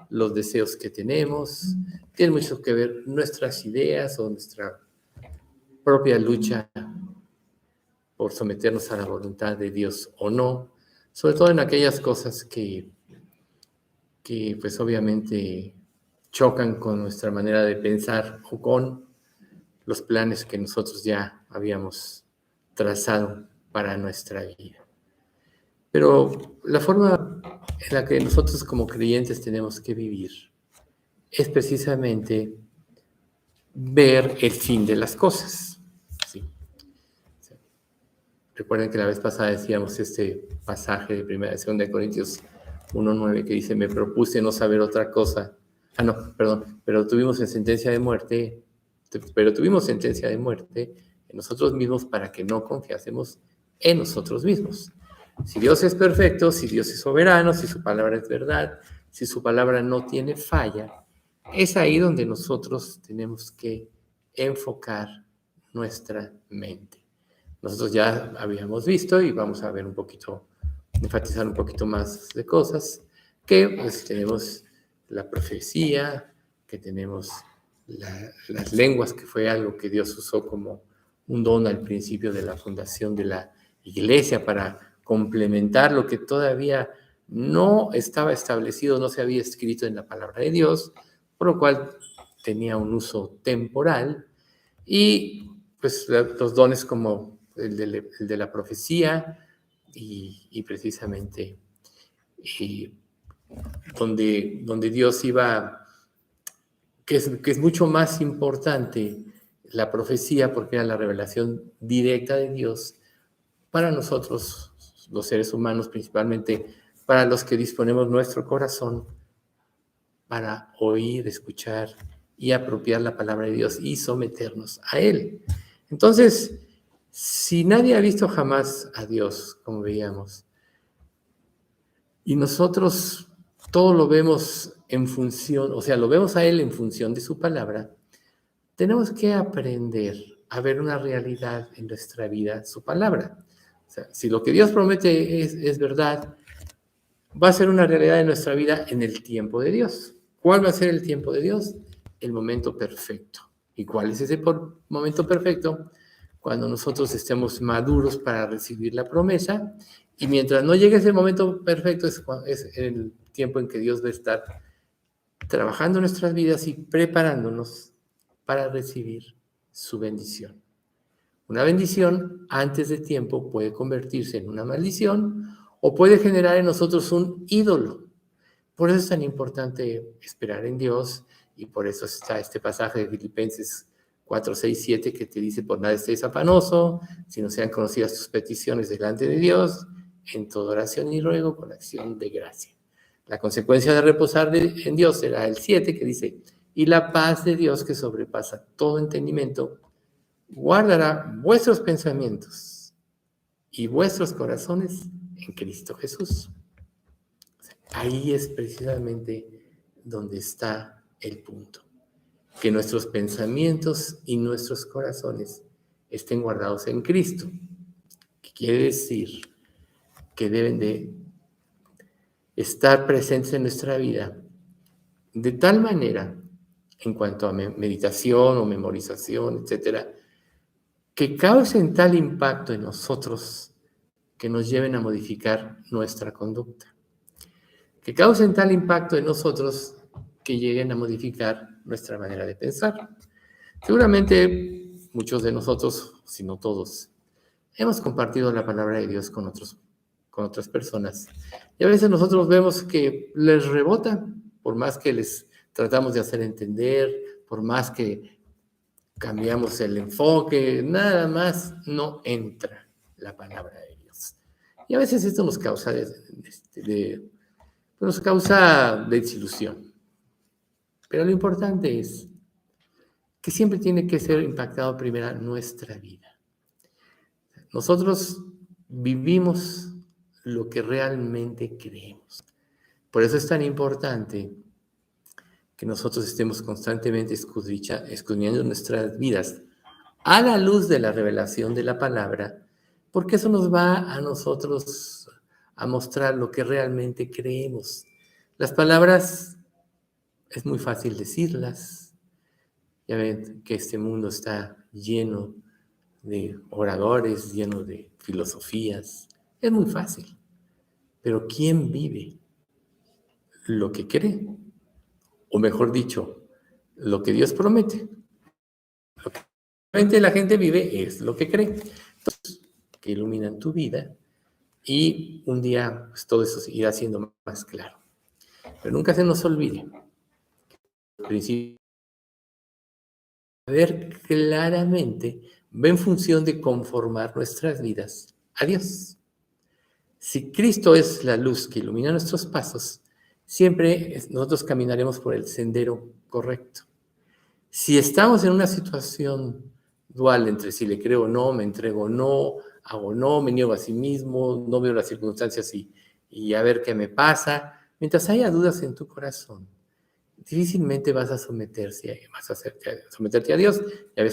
los deseos que tenemos, tiene mucho que ver nuestras ideas o nuestra propia lucha por someternos a la voluntad de Dios o no, sobre todo en aquellas cosas que pues obviamente chocan con nuestra manera de pensar o con los planes que nosotros ya habíamos trazado para nuestra vida. Pero la forma en la que nosotros como creyentes tenemos que vivir es precisamente ver el fin de las cosas. ¿Sí? Recuerden que la vez pasada decíamos este pasaje de 2 Corintios 1:9 que dice, me propuse no saber otra cosa. Pero tuvimos sentencia de muerte en nosotros mismos para que no confiásemos en nosotros mismos. Si Dios es perfecto, si Dios es soberano, si su palabra es verdad, si su palabra no tiene falla, es ahí donde nosotros tenemos que enfocar nuestra mente. Nosotros ya habíamos visto y vamos a ver un poquito enfatizar un poquito más de cosas, que pues tenemos la profecía, que tenemos las lenguas, que fue algo que Dios usó como un don al principio de la fundación de la iglesia para complementar lo que todavía no estaba establecido, no se había escrito en la palabra de Dios, por lo cual tenía un uso temporal. Y pues los dones como el de la profecía y precisamente donde Dios iba, que es mucho más importante la profecía porque era la revelación directa de Dios para nosotros, los seres humanos, principalmente para los que disponemos nuestro corazón para oír, escuchar y apropiar la palabra de Dios y someternos a Él. Entonces, si nadie ha visto jamás a Dios, como veíamos, y nosotros todo lo vemos en función, o sea, lo vemos a Él en función de su palabra, tenemos que aprender a ver una realidad en nuestra vida, su palabra. O sea, si lo que Dios promete es verdad, va a ser una realidad en nuestra vida en el tiempo de Dios. ¿Cuál va a ser el tiempo de Dios? El momento perfecto. ¿Y cuál es ese momento perfecto? Cuando nosotros estemos maduros para recibir la promesa, y mientras no llegue ese momento perfecto es el tiempo en que Dios va a estar trabajando en nuestras vidas y preparándonos para recibir su bendición. Una bendición antes de tiempo puede convertirse en una maldición o puede generar en nosotros un ídolo. Por eso es tan importante esperar en Dios y por eso está este pasaje de Filipenses 4, 6, 7 que te dice: por nada estéis afanoso, sino sean conocidas tus peticiones delante de Dios, en toda oración y ruego con acción de gracia. La consecuencia de reposar en Dios será el 7 que dice: y la paz de Dios que sobrepasa todo entendimiento, guardará vuestros pensamientos y vuestros corazones en Cristo Jesús. Ahí es precisamente donde está el punto. Que nuestros pensamientos y nuestros corazones estén guardados en Cristo. ¿Qué quiere decir? Que deben de estar presentes en nuestra vida de tal manera, en cuanto a meditación o memorización, etcétera, que causen tal impacto en nosotros que nos lleven a modificar nuestra conducta. Que causen tal impacto en nosotros que lleguen a modificar nuestra manera de pensar. Seguramente muchos de nosotros, si no todos, hemos compartido la palabra de Dios con otras personas. Y a veces nosotros vemos que les rebota, por más que les tratamos de hacer entender, por más que cambiamos el enfoque, nada más no entra la palabra de Dios. Y a veces esto nos causa desilusión. Pero lo importante es que siempre tiene que ser impactado primero nuestra vida. Nosotros vivimos lo que realmente creemos. Por eso es tan importante que nosotros estemos constantemente escudriñando nuestras vidas a la luz de la revelación de la palabra, porque eso nos va a nosotros a mostrar lo que realmente creemos. Las palabras es muy fácil decirlas. Ya ven que este mundo está lleno de oradores, lleno de filosofías. Es muy fácil. Pero ¿quién vive lo que cree? O mejor dicho, lo que Dios promete. Lo que realmente la gente vive es lo que cree. Entonces, que iluminan tu vida y un día pues, todo eso irá siendo más claro. Pero nunca se nos olvide, al principio, ver claramente va en función de conformar nuestras vidas a Dios. Si Cristo es la luz que ilumina nuestros pasos, siempre nosotros caminaremos por el sendero correcto. Si estamos en una situación dual entre si le creo o no, me entrego o no, hago o no, me niego a sí mismo, no veo las circunstancias y a ver qué me pasa, mientras haya dudas en tu corazón, difícilmente vas a someterte a Dios. Ya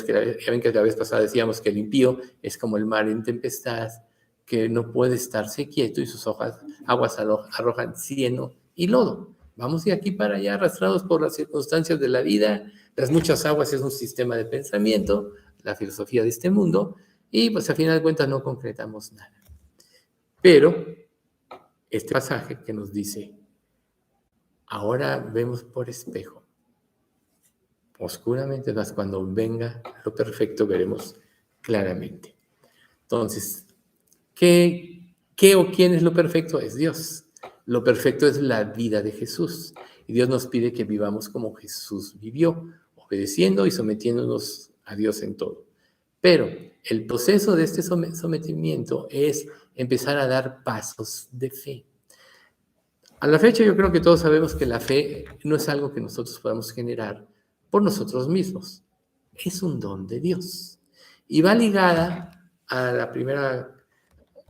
ven que la vez pasada decíamos que el impío es como el mar en tempestad, que no puede estarse quieto y sus aguas arrojan cieno y lodo. Vamos de aquí para allá arrastrados por las circunstancias de la vida. Las muchas aguas es un sistema de pensamiento, la filosofía de este mundo, y pues a final de cuentas no concretamos nada. Pero este pasaje que nos dice, ahora vemos por espejo, oscuramente, más cuando venga lo perfecto veremos claramente. Entonces, ¿qué o quién es lo perfecto? Es Dios. Lo perfecto es la vida de Jesús. Y Dios nos pide que vivamos como Jesús vivió, obedeciendo y sometiéndonos a Dios en todo. Pero el proceso de este sometimiento es empezar a dar pasos de fe. A la fecha yo creo que todos sabemos que la fe no es algo que nosotros podamos generar por nosotros mismos. Es un don de Dios. Y va ligada a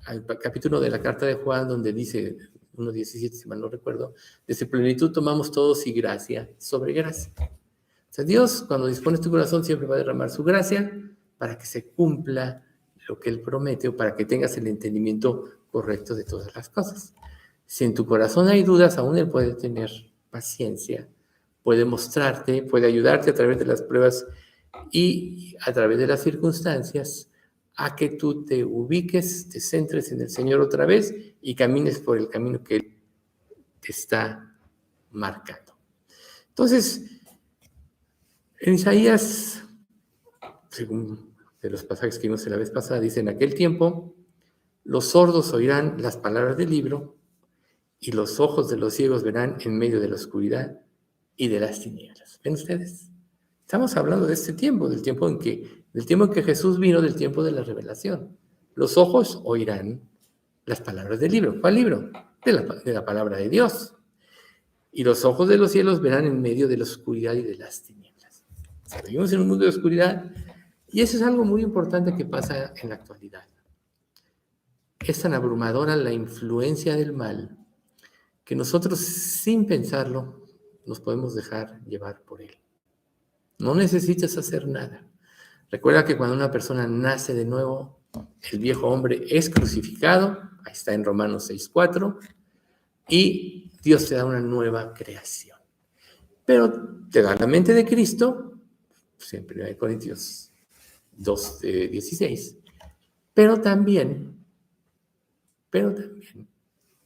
al capítulo de la carta de Juan, donde dice, 1:17, si mal no recuerdo, desde plenitud tomamos todos y gracia sobre gracia. O sea, Dios, cuando dispone tu corazón, siempre va a derramar su gracia para que se cumpla lo que Él promete o para que tengas el entendimiento correcto de todas las cosas. Si en tu corazón hay dudas, aún Él puede tener paciencia, puede mostrarte, puede ayudarte a través de las pruebas y a través de las circunstancias a que tú te ubiques, te centres en el Señor otra vez y camines por el camino que Él te está marcando. Entonces, en Isaías, según de los pasajes que vimos la vez pasada, dice, en aquel tiempo los sordos oirán las palabras del libro y los ojos de los ciegos verán en medio de la oscuridad y de las tinieblas. ¿Ven ustedes? Estamos hablando de este tiempo, del tiempo en que Jesús vino, del tiempo de la revelación. Los ojos oirán las palabras del libro. ¿Cuál libro? De la palabra de Dios. Y los ojos de los cielos verán en medio de la oscuridad y de las tinieblas. O sea, vivimos en un mundo de oscuridad y eso es algo muy importante que pasa en la actualidad. Es tan abrumadora la influencia del mal que nosotros, sin pensarlo, nos podemos dejar llevar por él. No necesitas hacer nada. Recuerda que cuando una persona nace de nuevo, el viejo hombre es crucificado, ahí está en Romanos 6:4, y Dios te da una nueva creación. Pero te da la mente de Cristo, siempre en Corintios 2:16, pero también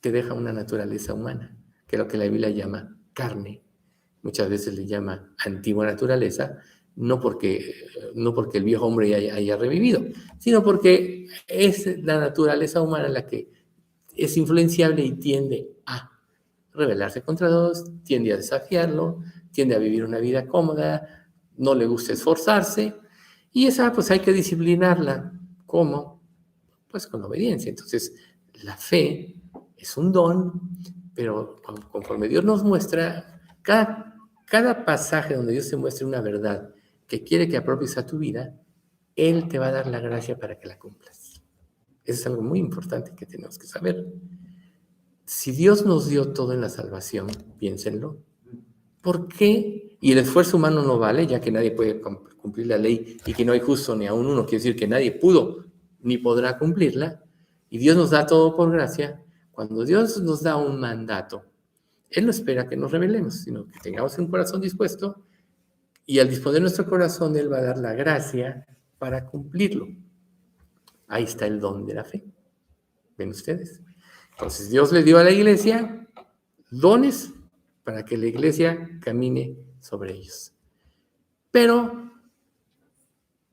te deja una naturaleza humana, que es lo que la Biblia llama carne. Muchas veces le llama antigua naturaleza, no porque el viejo hombre haya revivido, sino porque es la naturaleza humana la que es influenciable y tiende a rebelarse contra Dios, tiende a desafiarlo, tiende a vivir una vida cómoda, no le gusta esforzarse, y esa pues hay que disciplinarla. ¿Cómo? Pues con obediencia. Entonces, la fe es un don, pero conforme Dios nos muestra, cada pasaje donde Dios te muestre una verdad que quiere que apropies a tu vida, Él te va a dar la gracia para que la cumplas. Eso es algo muy importante que tenemos que saber. Si Dios nos dio todo en la salvación, piénsenlo, ¿por qué? Y el esfuerzo humano no vale, ya que nadie puede cumplir la ley y que no hay justo ni aún uno, quiere decir que nadie pudo ni podrá cumplirla, y Dios nos da todo por gracia. Cuando Dios nos da un mandato, Él no espera que nos rebelemos, sino que tengamos un corazón dispuesto, y al disponer nuestro corazón, Él va a dar la gracia para cumplirlo. Ahí está el don de la fe. ¿Ven ustedes? Entonces Dios le dio a la iglesia dones para que la iglesia camine sobre ellos. Pero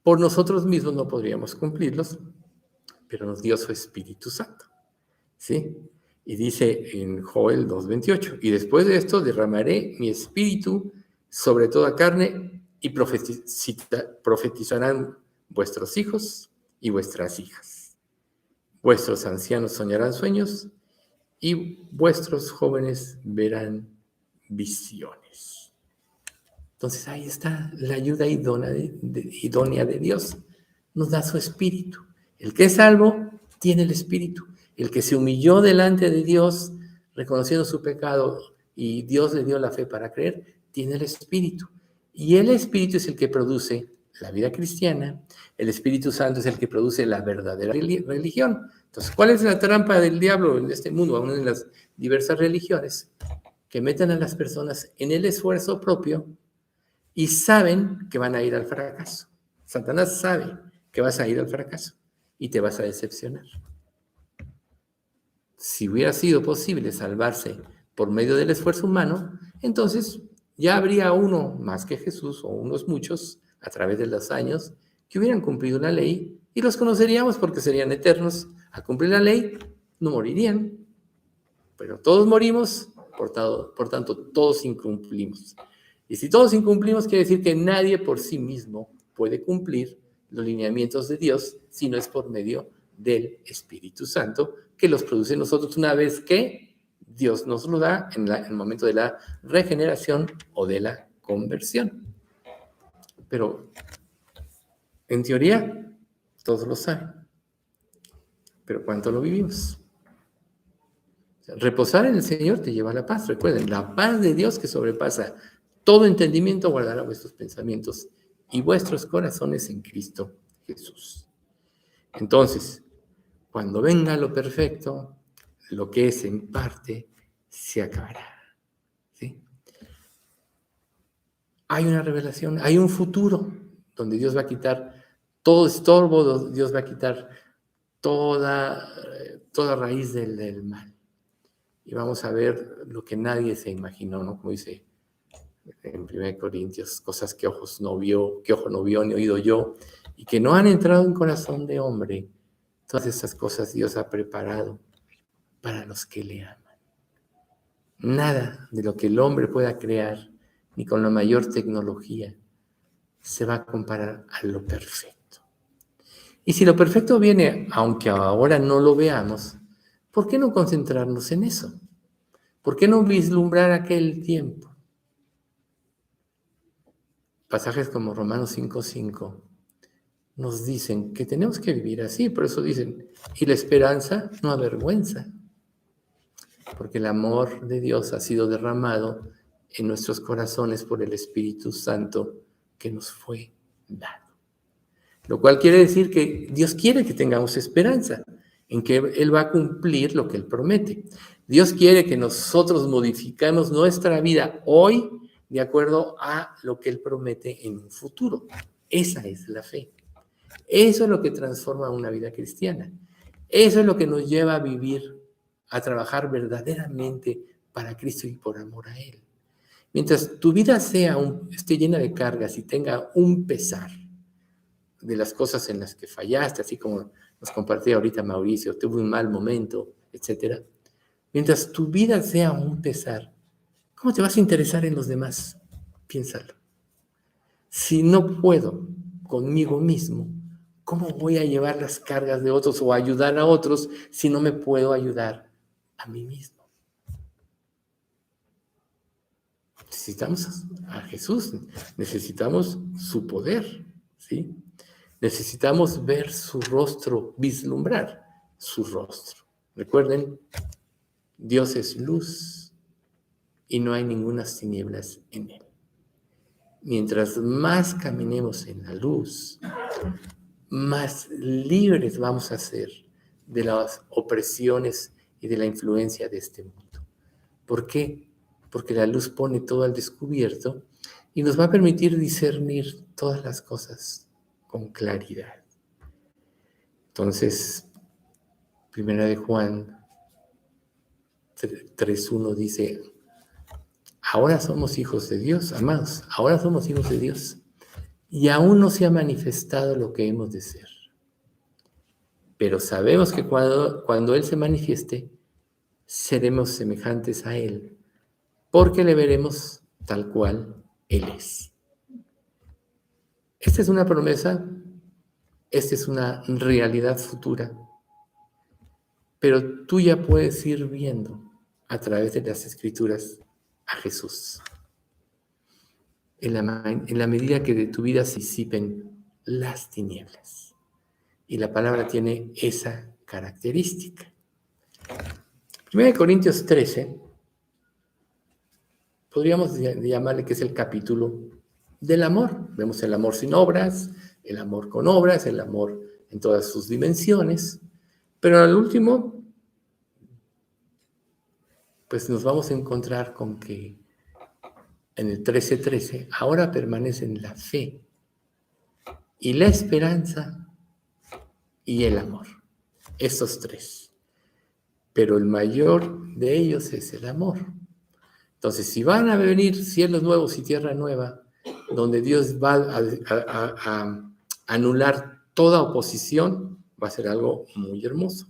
por nosotros mismos no podríamos cumplirlos, pero nos dio su Espíritu Santo. ¿Sí? Y dice en Joel 2:28, y después de esto derramaré mi espíritu sobre toda carne y profetizarán vuestros hijos y vuestras hijas. Vuestros ancianos soñarán sueños y vuestros jóvenes verán visiones. Entonces ahí está la ayuda idónea de Dios. Nos da su espíritu. El que es salvo tiene el espíritu. El que se humilló delante de Dios, reconociendo su pecado, y Dios le dio la fe para creer, tiene el espíritu. Y el espíritu es el que produce la vida cristiana, el Espíritu Santo es el que produce la verdadera religión. Entonces, ¿cuál es la trampa del diablo en este mundo, aún en las diversas religiones? Que metan a las personas en el esfuerzo propio y saben que van a ir al fracaso. Satanás sabe que vas a ir al fracaso y te vas a decepcionar. Si hubiera sido posible salvarse por medio del esfuerzo humano, entonces ya habría uno más que Jesús, o unos muchos, a través de los años, que hubieran cumplido la ley y los conoceríamos porque serían eternos. Al cumplir la ley, no morirían. Pero todos morimos, por tanto, todos incumplimos. Y si todos incumplimos, quiere decir que nadie por sí mismo puede cumplir los lineamientos de Dios si no es por medio del Espíritu Santo, que los produce en nosotros una vez que Dios nos lo da en el momento de la regeneración o de la conversión. Pero, en teoría, todos lo saben. Pero ¿cuánto lo vivimos? Reposar en el Señor te lleva a la paz. Recuerden, la paz de Dios que sobrepasa todo entendimiento guardará vuestros pensamientos y vuestros corazones en Cristo Jesús. Entonces, cuando venga lo perfecto, lo que es en parte se acabará. ¿Sí? Hay una revelación, hay un futuro donde Dios va a quitar todo estorbo, Dios va a quitar toda raíz del mal. Y vamos a ver lo que nadie se imaginó, ¿no? Como dice en 1 Corintios, cosas que ojo no vio, ni oído yo, y que no han entrado en corazón de hombre. Todas esas cosas Dios ha preparado para los que le aman. Nada de lo que el hombre pueda crear, ni con la mayor tecnología, se va a comparar a lo perfecto. Y si lo perfecto viene, aunque ahora no lo veamos, ¿por qué no concentrarnos en eso? ¿Por qué no vislumbrar aquel tiempo? Pasajes como Romanos 5:5 nos dicen que tenemos que vivir así, por eso dicen, y la esperanza no avergüenza, porque el amor de Dios ha sido derramado en nuestros corazones por el Espíritu Santo que nos fue dado. Lo cual quiere decir que Dios quiere que tengamos esperanza en que Él va a cumplir lo que Él promete. Dios quiere que nosotros modifiquemos nuestra vida hoy de acuerdo a lo que Él promete en un futuro. Esa es la fe. Eso es lo que transforma una vida cristiana. Eso es lo que nos lleva a vivir, a trabajar verdaderamente para Cristo y por amor a Él. Mientras tu vida esté llena de cargas y tenga un pesar de las cosas en las que fallaste, así como nos compartía ahorita Mauricio, tuve un mal momento, etc. Mientras tu vida sea un pesar, ¿cómo te vas a interesar en los demás? Piénsalo. Si no puedo conmigo mismo, ¿cómo voy a llevar las cargas de otros o ayudar a otros si no me puedo ayudar a mí mismo? Necesitamos a Jesús, necesitamos su poder, ¿sí? Necesitamos ver su rostro, vislumbrar su rostro. Recuerden, Dios es luz y no hay ninguna tinieblas en Él. Mientras más caminemos en la luz, más libres vamos a ser de las opresiones y de la influencia de este mundo. ¿Por qué? Porque la luz pone todo al descubierto y nos va a permitir discernir todas las cosas con claridad. Entonces, 1 de Juan 3:1 dice, ahora somos hijos de Dios, amados, ahora somos hijos de Dios, y aún no se ha manifestado lo que hemos de ser. Pero sabemos que cuando Él se manifieste, seremos semejantes a Él, porque le veremos tal cual Él es. Esta es una promesa, esta es una realidad futura, pero tú ya puedes ir viendo a través de las Escrituras a Jesús. En la medida que de tu vida se disipen las tinieblas. Y la palabra tiene esa característica. 1 Corintios 13, podríamos llamarle que es el capítulo del amor. Vemos el amor sin obras, el amor con obras, el amor en todas sus dimensiones. Pero al último, pues nos vamos a encontrar con que en el 13:13, ahora permanecen la fe y la esperanza y el amor. Estos tres. Pero el mayor de ellos es el amor. Entonces, si van a venir cielos nuevos y tierra nueva, donde Dios va a anular toda oposición, va a ser algo muy hermoso.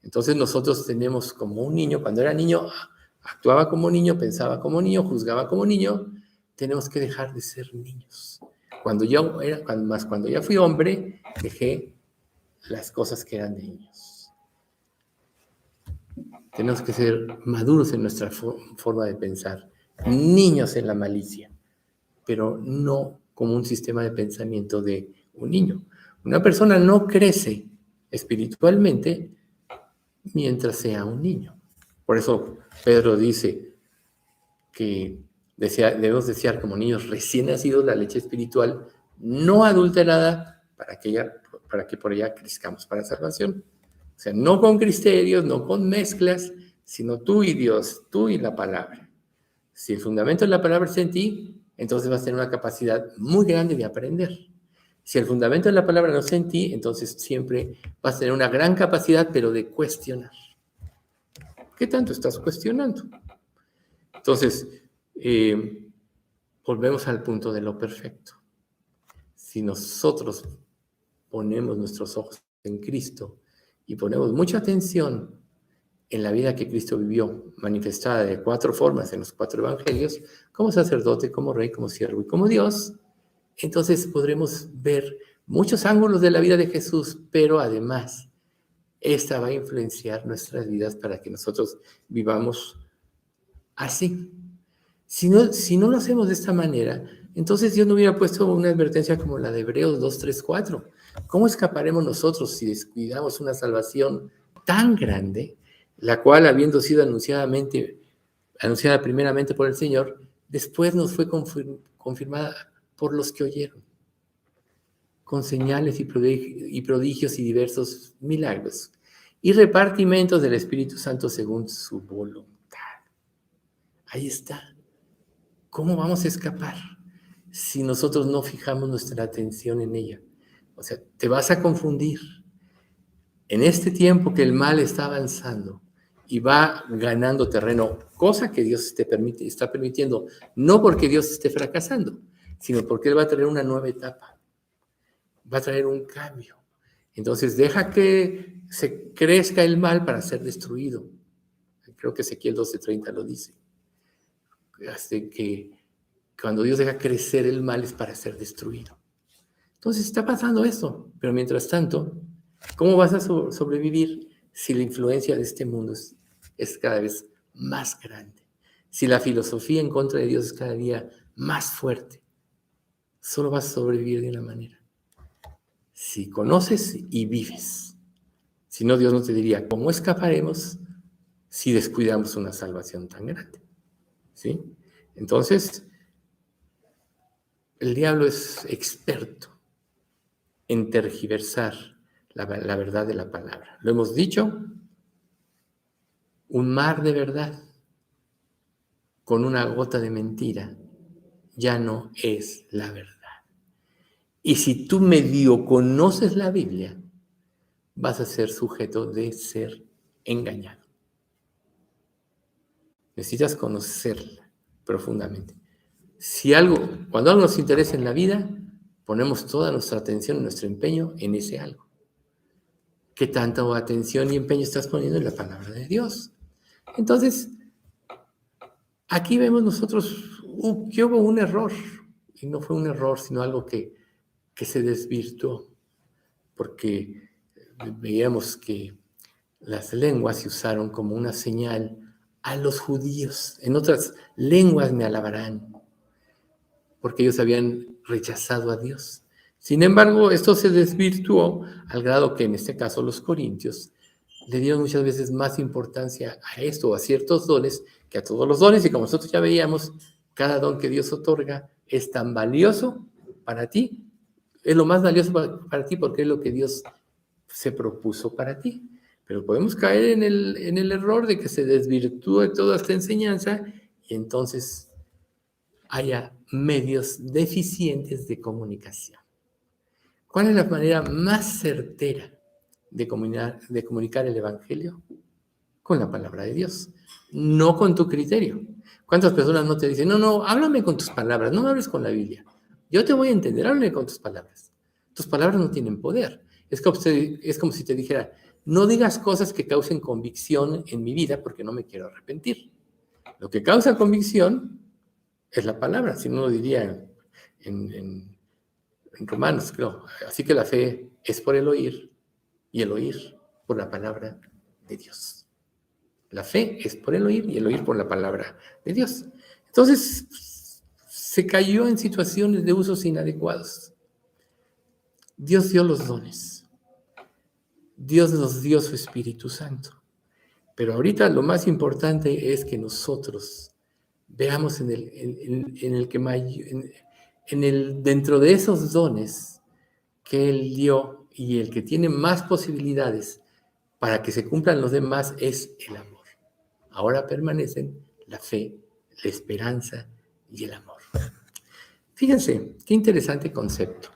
Entonces nosotros tenemos como un niño, cuando era niño, actuaba como niño, pensaba como niño, juzgaba como niño, tenemos que dejar de ser niños. Cuando ya fui hombre, dejé las cosas que eran de niños. Tenemos que ser maduros en nuestra forma de pensar, niños en la malicia, pero no como un sistema de pensamiento de un niño. Una persona no crece espiritualmente mientras sea un niño. Por eso Pedro dice que debemos desear como niños recién nacidos la leche espiritual no adulterada para que por ella crezcamos para salvación. O sea, no con criterios, no con mezclas, sino tú y Dios, tú y la palabra. Si el fundamento de la palabra está en ti, entonces vas a tener una capacidad muy grande de aprender. Si el fundamento de la palabra no está en ti, entonces siempre vas a tener una gran capacidad, pero de cuestionar. ¿Qué tanto estás cuestionando? Entonces, volvemos al punto de lo perfecto. Si nosotros ponemos nuestros ojos en Cristo y ponemos mucha atención en la vida que Cristo vivió, manifestada de 4 formas en los 4 evangelios, como sacerdote, como rey, como siervo y como Dios, entonces podremos ver muchos ángulos de la vida de Jesús, pero además, esta va a influenciar nuestras vidas para que nosotros vivamos así. Si no lo hacemos de esta manera, entonces Dios no hubiera puesto una advertencia como la de Hebreos 2, 3, 4. ¿Cómo escaparemos nosotros si descuidamos una salvación tan grande, la cual, habiendo sido anunciada primeramente por el Señor, después nos fue confirmada por los que oyeron, con señales y prodigios y diversos milagros, y repartimientos del Espíritu Santo según su voluntad? Ahí está. ¿Cómo vamos a escapar si nosotros no fijamos nuestra atención en ella? O sea, te vas a confundir. En este tiempo que el mal está avanzando y va ganando terreno, cosa que Dios está permitiendo, no porque Dios esté fracasando, sino porque Él va a traer una nueva etapa, va a traer un cambio. Entonces deja que se crezca el mal para ser destruido. Creo que Ezequiel 12:30 lo dice. Hasta que cuando Dios deja crecer el mal es para ser destruido. Entonces está pasando esto, pero mientras tanto, ¿cómo vas a sobrevivir si la influencia de este mundo es cada vez más grande? Si la filosofía en contra de Dios es cada día más fuerte, solo vas a sobrevivir de una manera: si conoces y vives. Si no, Dios no te diría, ¿cómo escaparemos si descuidamos una salvación tan grande? ¿Sí? Entonces, el diablo es experto en tergiversar la verdad de la palabra. Lo hemos dicho, un mar de verdad con una gota de mentira ya no es la verdad. Y si tú medio conoces la Biblia, vas a ser sujeto de ser engañado. Necesitas conocerla profundamente. Cuando algo nos interesa en la vida, ponemos toda nuestra atención y nuestro empeño en ese algo. ¿Qué tanta atención y empeño estás poniendo en la palabra de Dios? Entonces, aquí vemos nosotros que hubo un error, y no fue un error, sino algo que se desvirtuó, porque veíamos que las lenguas se usaron como una señal a los judíos. En otras lenguas me alabarán, porque ellos habían rechazado a Dios. Sin embargo, esto se desvirtuó al grado que en este caso los corintios le dieron muchas veces más importancia a esto, a ciertos dones, que a todos los dones, y como nosotros ya veíamos, cada don que Dios otorga es tan valioso para ti. Es lo más valioso para ti porque es lo que Dios se propuso para ti. Pero podemos caer en el error de que se desvirtúe toda esta enseñanza y entonces haya medios deficientes de comunicación. ¿Cuál es la manera más certera de comunicar el Evangelio? Con la palabra de Dios, no con tu criterio. ¿Cuántas personas no te dicen, no, háblame con tus palabras, no me hables con la Biblia? Yo te voy a entender, háblame con tus palabras. Tus palabras no tienen poder. Es como si te dijera, no digas cosas que causen convicción en mi vida porque no me quiero arrepentir. Lo que causa convicción es la palabra, si no lo diría en Romanos, creo. Así que la fe es por el oír y el oír por la palabra de Dios. La fe es por el oír y el oír por la palabra de Dios. Entonces, se cayó en situaciones de usos inadecuados. Dios dio los dones. Dios nos dio su Espíritu Santo. Pero ahorita lo más importante es que nosotros veamos dentro de esos dones que Él dio y el que tiene más posibilidades para que se cumplan los demás es el amor. Ahora permanecen la fe, la esperanza y el amor. Fíjense, qué interesante concepto.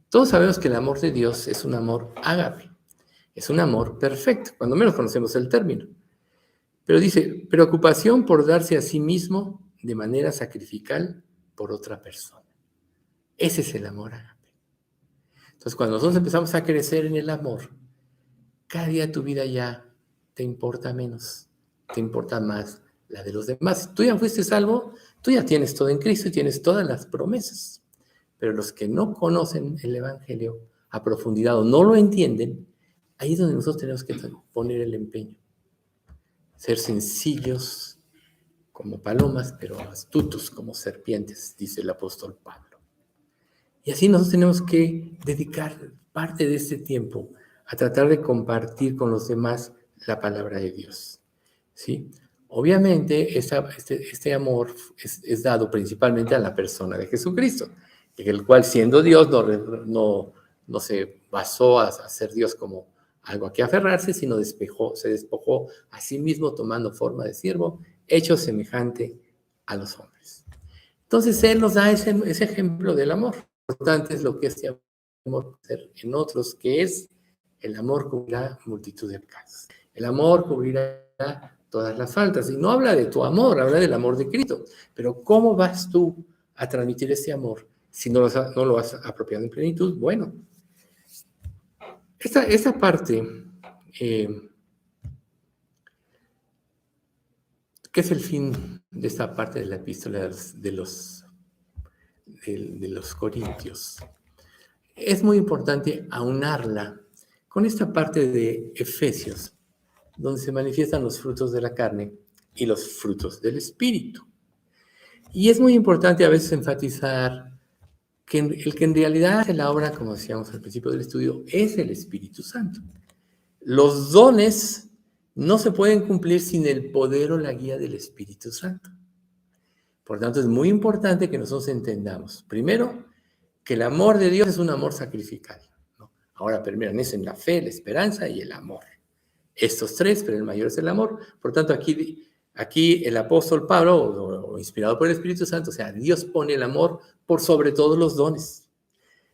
Todos sabemos que el amor de Dios es un amor ágape, es un amor perfecto, cuando menos conocemos el término. Pero dice, preocupación por darse a sí mismo de manera sacrificial por otra persona. Ese es el amor ágape. Entonces, cuando nosotros empezamos a crecer en el amor, cada día tu vida ya te importa menos. Te importa más la de los demás. Tú ya fuiste salvo, tú ya tienes todo en Cristo y tienes todas las promesas. Pero los que no conocen el Evangelio a profundidad o no lo entienden, ahí es donde nosotros tenemos que poner el empeño. Ser sencillos como palomas, pero astutos como serpientes, dice el apóstol Pablo. Y así nosotros tenemos que dedicar parte de este tiempo a tratar de compartir con los demás la palabra de Dios. ¿Sí? Obviamente, este amor es dado principalmente a la persona de Jesucristo, el cual siendo Dios no se basó a ser Dios como algo a que aferrarse, sino se despojó a sí mismo tomando forma de siervo, hecho semejante a los hombres. Entonces, Él nos da ese ejemplo del amor. Lo importante es lo que este amor puede ser en otros, que es el amor cubrirá multitud de pecados. El amor cubrirá todas las faltas. Y no habla de tu amor, habla del amor de Cristo. Pero ¿cómo vas tú a transmitir ese amor si no lo has apropiado en plenitud? Bueno, esa parte, ¿qué es el fin de esta parte de la epístola de los Corintios? Es muy importante aunarla con esta parte de Efesios, donde se manifiestan los frutos de la carne y los frutos del Espíritu. Y es muy importante a veces enfatizar que el que en realidad hace la obra, como decíamos al principio del estudio, es el Espíritu Santo. Los dones no se pueden cumplir sin el poder o la guía del Espíritu Santo. Por tanto, es muy importante que nosotros entendamos, primero, que el amor de Dios es un amor sacrificial, ¿no? Ahora permanecen la fe, la esperanza y el amor. Estos tres, pero el mayor es el amor. Por tanto, aquí el apóstol Pablo, o inspirado por el Espíritu Santo, o sea, Dios pone el amor por sobre todos los dones.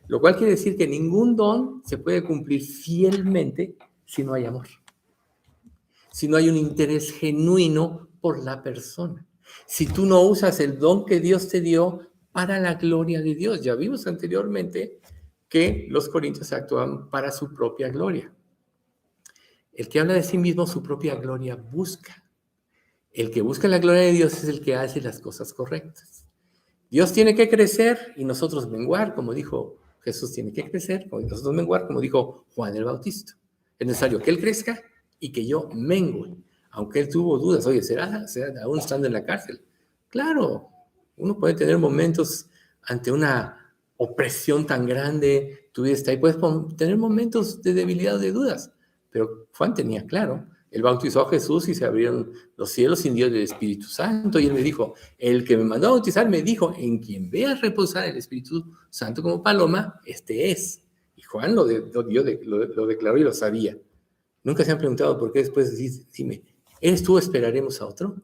Lo cual quiere decir que ningún don se puede cumplir fielmente si no hay amor. Si no hay un interés genuino por la persona. Si tú no usas el don que Dios te dio para la gloria de Dios. Ya vimos anteriormente que los corintios actúan para su propia gloria. El que habla de sí mismo, su propia gloria busca. El que busca la gloria de Dios es el que hace las cosas correctas. Dios tiene que crecer y nosotros menguar, como dijo Jesús, tiene que crecer, y nosotros menguar, como dijo Juan el Bautista. Es necesario que Él crezca y que yo mengue. Aunque Él tuvo dudas, oye, ¿será aún estando en la cárcel? Claro, uno puede tener momentos ante una opresión tan grande, tu vida está ahí, puedes tener momentos de debilidad o de dudas. Pero Juan tenía claro, Él bautizó a Jesús y se abrieron los cielos sin Dios del Espíritu Santo. Y él me dijo, el que me mandó a bautizar me dijo, en quien veas reposar el Espíritu Santo como paloma, este es. Y Juan lo declaró y lo sabía. Nunca se han preguntado por qué después dime, ¿eres tú o esperaremos a otro?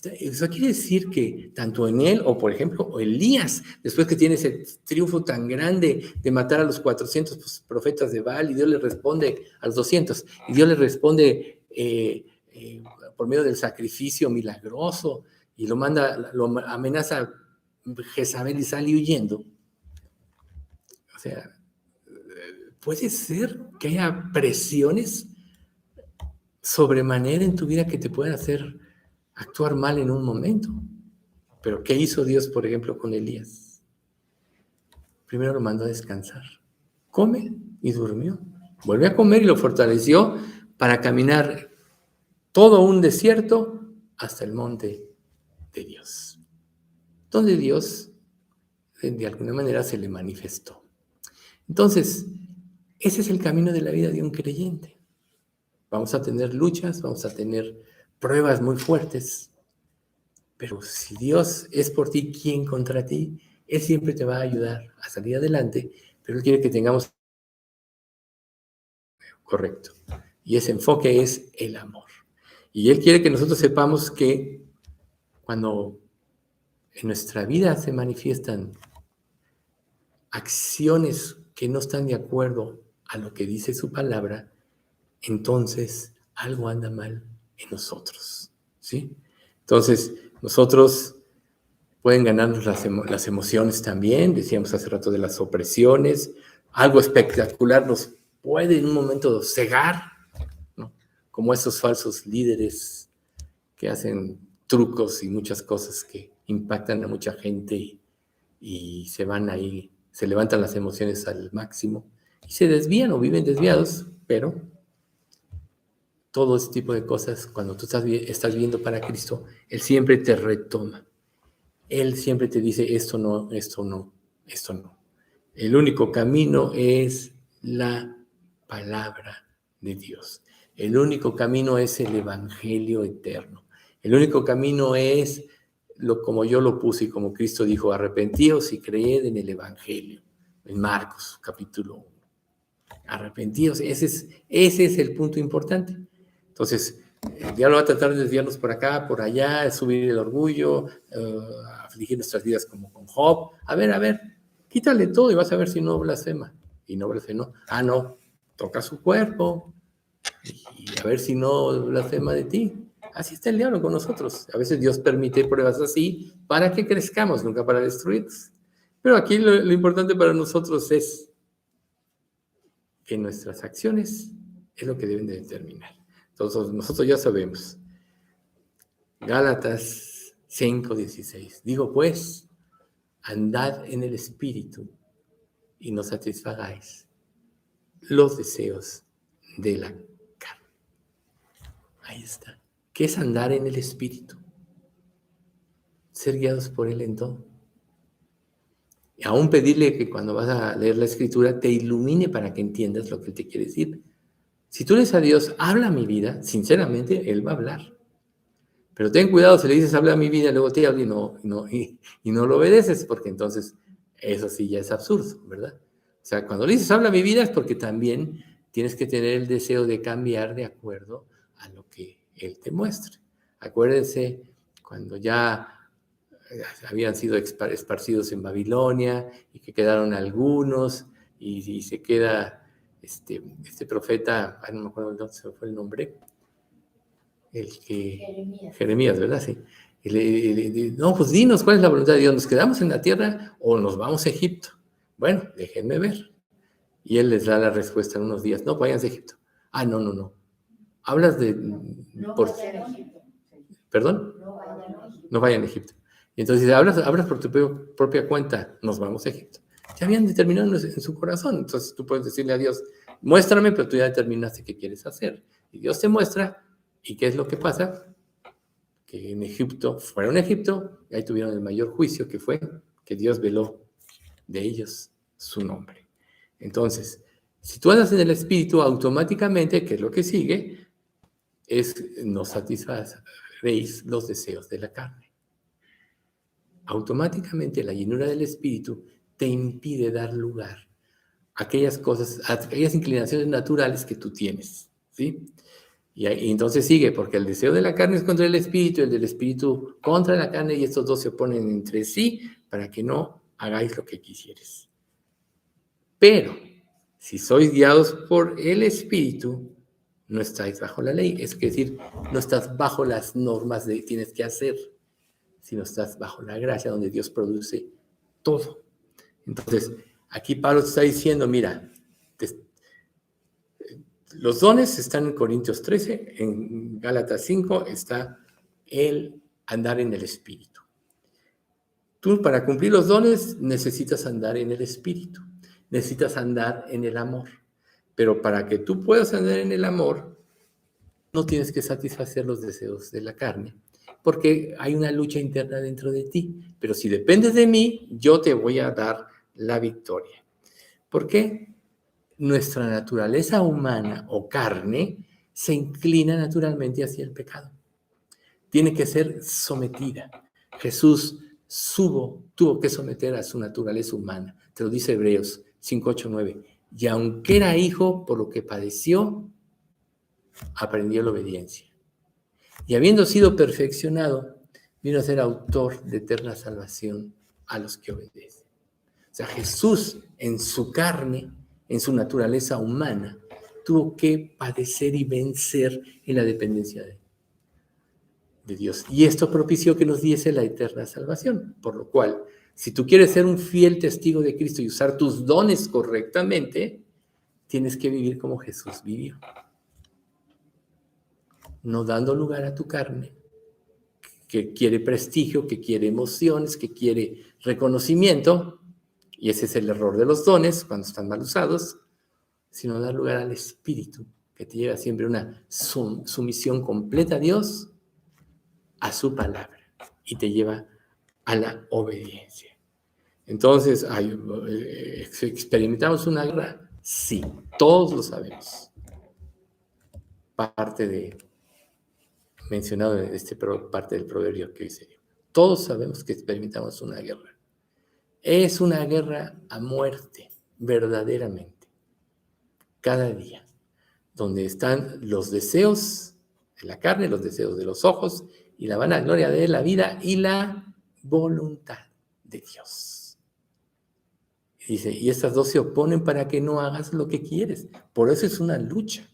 Eso quiere decir que tanto en él, o por ejemplo, Elías, después que tiene ese triunfo tan grande de matar a los 400 profetas de Baal, y Dios le responde a los 200, y Dios le responde por medio del sacrificio milagroso, y lo amenaza Jezabel y sale huyendo. O sea, puede ser que haya presiones sobremanera en tu vida que te puedan hacer actuar mal en un momento. Pero ¿qué hizo Dios, por ejemplo, con Elías? Primero lo mandó a descansar. Come y durmió. Volvió a comer y lo fortaleció para caminar todo un desierto hasta el monte de Dios, donde Dios de alguna manera se le manifestó. Entonces, ese es el camino de la vida de un creyente. Vamos a tener luchas, vamos a tener pruebas muy fuertes, pero si Dios es por ti, ¿quién contra ti? Él siempre te va a ayudar a salir adelante, pero Él quiere que tengamos correcto. Y ese enfoque es el amor. Y Él quiere que nosotros sepamos que cuando en nuestra vida se manifiestan acciones que no están de acuerdo a lo que dice su palabra, entonces algo anda mal en nosotros, ¿sí? Entonces, nosotros pueden ganarnos las emociones también, decíamos hace rato de las opresiones, algo espectacular nos puede en un momento cegar, ¿no? Como esos falsos líderes que hacen trucos y muchas cosas que impactan a mucha gente y se van ahí, se levantan las emociones al máximo y se desvían o viven desviados, pero todo ese tipo de cosas, cuando tú estás viviendo para Cristo, Él siempre te retoma. Él siempre te dice, esto no, esto no, esto no. El único camino es la palabra de Dios. El único camino es el evangelio eterno. El único camino es, como yo lo puse y como Cristo dijo, arrepentíos y creed en el evangelio. En Marcos, capítulo 1. Arrepentíos, ese es el punto importante. Entonces, el diablo va a tratar de desviarnos por acá, por allá, subir el orgullo, afligir nuestras vidas como con Job. A ver, quítale todo y vas a ver si no blasfema. Y no blasfema. No, toca su cuerpo y a ver si no blasfema de ti. Así está el diablo con nosotros. A veces Dios permite pruebas así para que crezcamos, nunca para destruirnos. Pero aquí lo importante para nosotros es que nuestras acciones es lo que deben de determinar. Entonces, nosotros ya sabemos. Gálatas 5:16. Digo, pues, andad en el Espíritu y no satisfagáis los deseos de la carne. Ahí está. ¿Qué es andar en el Espíritu? Ser guiados por Él en todo. Y aún pedirle que cuando vas a leer la Escritura te ilumine para que entiendas lo que Él te quiere decir. Si tú le dices a Dios, habla mi vida, sinceramente, Él va a hablar. Pero ten cuidado, si le dices, habla mi vida, luego te habla y no lo obedeces, porque entonces eso sí ya es absurdo, ¿verdad? O sea, cuando le dices, habla mi vida, es porque también tienes que tener el deseo de cambiar de acuerdo a lo que Él te muestre. Acuérdense, cuando ya habían sido esparcidos en Babilonia y que quedaron algunos y se queda este profeta, no me acuerdo dónde se fue el nombre, Jeremías, ¿verdad? Sí. No, pues dinos cuál es la voluntad de Dios, ¿nos quedamos en la tierra o nos vamos a Egipto? Bueno, déjenme ver. Y él les da la respuesta en unos días, no, váyanse a Egipto. No. Hablas de... vayan a Egipto. ¿Perdón? No vayan a Egipto. Y entonces dice, hablas por tu propia cuenta, nos vamos a Egipto. Ya habían determinado en su corazón. Entonces tú puedes decirle a Dios, muéstrame, pero tú ya determinaste qué quieres hacer. Y Dios te muestra, ¿y qué es lo que pasa? Que en Egipto, fueron a Egipto, y ahí tuvieron el mayor juicio, que fue que Dios veló de ellos su nombre. Entonces, si tú andas en el Espíritu, automáticamente, ¿qué es lo que sigue? no satisfaréis los deseos de la carne. Automáticamente la llenura del Espíritu te impide dar lugar a aquellas cosas, a aquellas inclinaciones naturales que tú tienes, ¿sí? Y entonces sigue, porque el deseo de la carne es contra el Espíritu, el del Espíritu contra la carne, y estos dos se oponen entre sí para que no hagáis lo que quisieres. Pero, si sois guiados por el Espíritu, no estáis bajo la ley. Es decir, no estás bajo las normas de tienes que hacer, sino estás bajo la gracia donde Dios produce todo. Entonces, aquí Pablo te está diciendo, mira, los dones están en Corintios 13, en Gálatas 5 está el andar en el Espíritu. Tú para cumplir los dones necesitas andar en el Espíritu, necesitas andar en el amor. Pero para que tú puedas andar en el amor, no tienes que satisfacer los deseos de la carne, porque hay una lucha interna dentro de ti. Pero si dependes de mí, yo te voy a dar la victoria. ¿Por qué? Nuestra naturaleza humana o carne se inclina naturalmente hacia el pecado. Tiene que ser sometida. Jesús tuvo que someter a su naturaleza humana. Te lo dice Hebreos 5, 8, 9. Y aunque era hijo, por lo que padeció, aprendió la obediencia. Y habiendo sido perfeccionado, vino a ser autor de eterna salvación a los que obedecen. O sea, Jesús en su carne, en su naturaleza humana, tuvo que padecer y vencer en la dependencia de Dios. Y esto propició que nos diese la eterna salvación. Por lo cual, si tú quieres ser un fiel testigo de Cristo y usar tus dones correctamente, tienes que vivir como Jesús vivió. No dando lugar a tu carne, que quiere prestigio, que quiere emociones, que quiere reconocimiento, y ese es el error de los dones cuando están mal usados, sino dar lugar al Espíritu, que te lleva siempre una sumisión completa a Dios, a su palabra, y te lleva a la obediencia. Entonces, ¿experimentamos una guerra? Sí, todos lo sabemos. Mencionado en parte del proverbio que dice, todos sabemos que experimentamos una guerra. Es una guerra a muerte, verdaderamente, cada día, donde están los deseos de la carne, los deseos de los ojos, y la vanagloria de la vida y la voluntad de Dios. Y dice, y estas dos se oponen para que no hagas lo que quieres. Por eso es una lucha.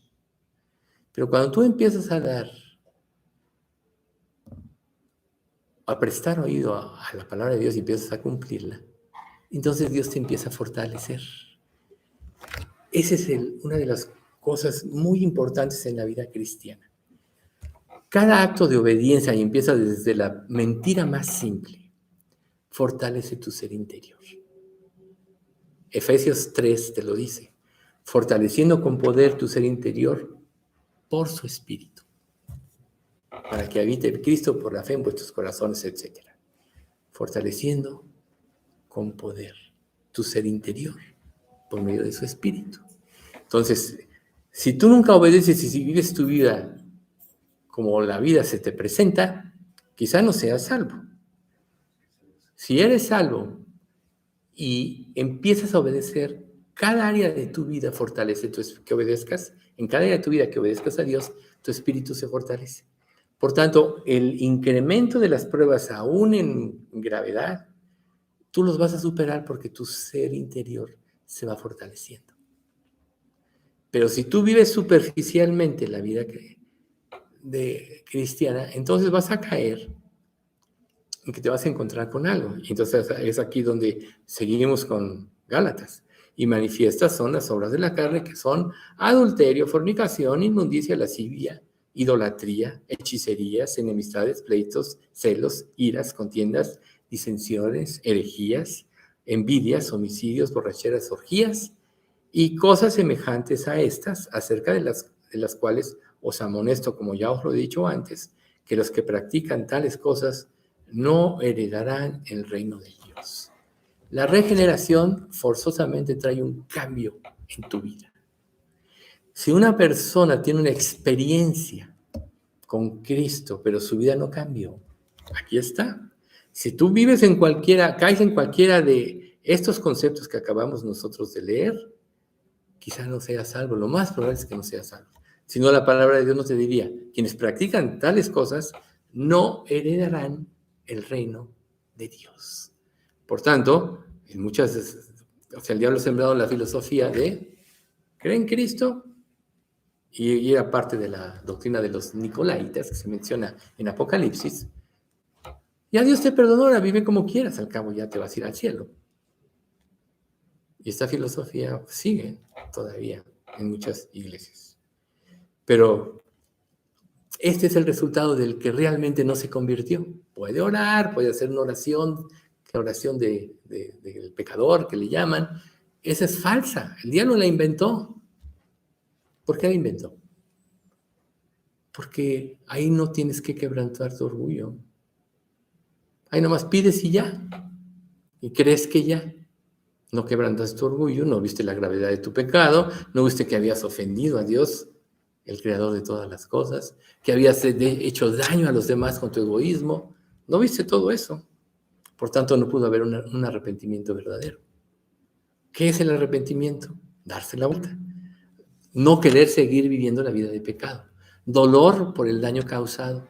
Pero cuando tú empiezas a prestar oído a la palabra de Dios y empiezas a cumplirla, entonces Dios te empieza a fortalecer. Esa es una de las cosas muy importantes en la vida cristiana. Cada acto de obediencia, y empieza desde la mentira más simple, fortalece tu ser interior. Efesios 3 te lo dice, fortaleciendo con poder tu ser interior por su Espíritu, para que habite Cristo por la fe en vuestros corazones, etc. Fortaleciendo con poder tu ser interior por medio de su Espíritu. Entonces, si tú nunca obedeces y si vives tu vida como la vida se te presenta, quizá no seas salvo. Si eres salvo y empiezas a obedecer, cada área de tu vida fortalece que obedezcas, en cada área de tu vida que obedezcas a Dios, tu espíritu se fortalece. Por tanto, el incremento de las pruebas, aún en gravedad, tú los vas a superar porque tu ser interior se va fortaleciendo. Pero si tú vives superficialmente la vida cristiana, entonces vas a caer en que te vas a encontrar con algo. Y entonces es aquí donde seguimos con Gálatas. Y manifiestas son las obras de la carne, que son adulterio, fornicación, inmundicia, lascivia, idolatría, hechicerías, enemistades, pleitos, celos, iras, contiendas, disensiones, herejías, envidias, homicidios, borracheras, orgías y cosas semejantes a estas, acerca de las cuales os amonesto, como ya os lo he dicho antes, que los que practican tales cosas no heredarán el reino de Dios. La regeneración forzosamente trae un cambio en tu vida. Si una persona tiene una experiencia con Cristo, pero su vida no cambió. Aquí está. Si tú vives caes en cualquiera de estos conceptos que acabamos nosotros de leer, quizá no seas salvo. Lo más probable es que no seas salvo. Si no, la palabra de Dios nos diría, quienes practican tales cosas no heredarán el reino de Dios. Por tanto, el diablo ha sembrado la filosofía de creer en Cristo, y era parte de la doctrina de los nicolaitas, que se menciona en Apocalipsis. Ya Dios te perdonó, ahora vive como quieras, al cabo ya te vas a ir al cielo. Y esta filosofía sigue todavía en muchas iglesias. Pero este es el resultado del que realmente no se convirtió. Puede orar, puede hacer una oración, la oración del pecador, que le llaman. Esa es falsa. El diablo la inventó. ¿Por qué la inventó? Porque ahí no tienes que quebrantar tu orgullo. Ahí nomás pides y ya. Y crees que ya. No quebrantas tu orgullo, no viste la gravedad de tu pecado, no viste que habías ofendido a Dios, el creador de todas las cosas, que habías hecho daño a los demás con tu egoísmo. No viste todo eso. Por tanto, no pudo haber un arrepentimiento verdadero. ¿Qué es el arrepentimiento? Darse la vuelta. No querer seguir viviendo la vida de pecado. Dolor por el daño causado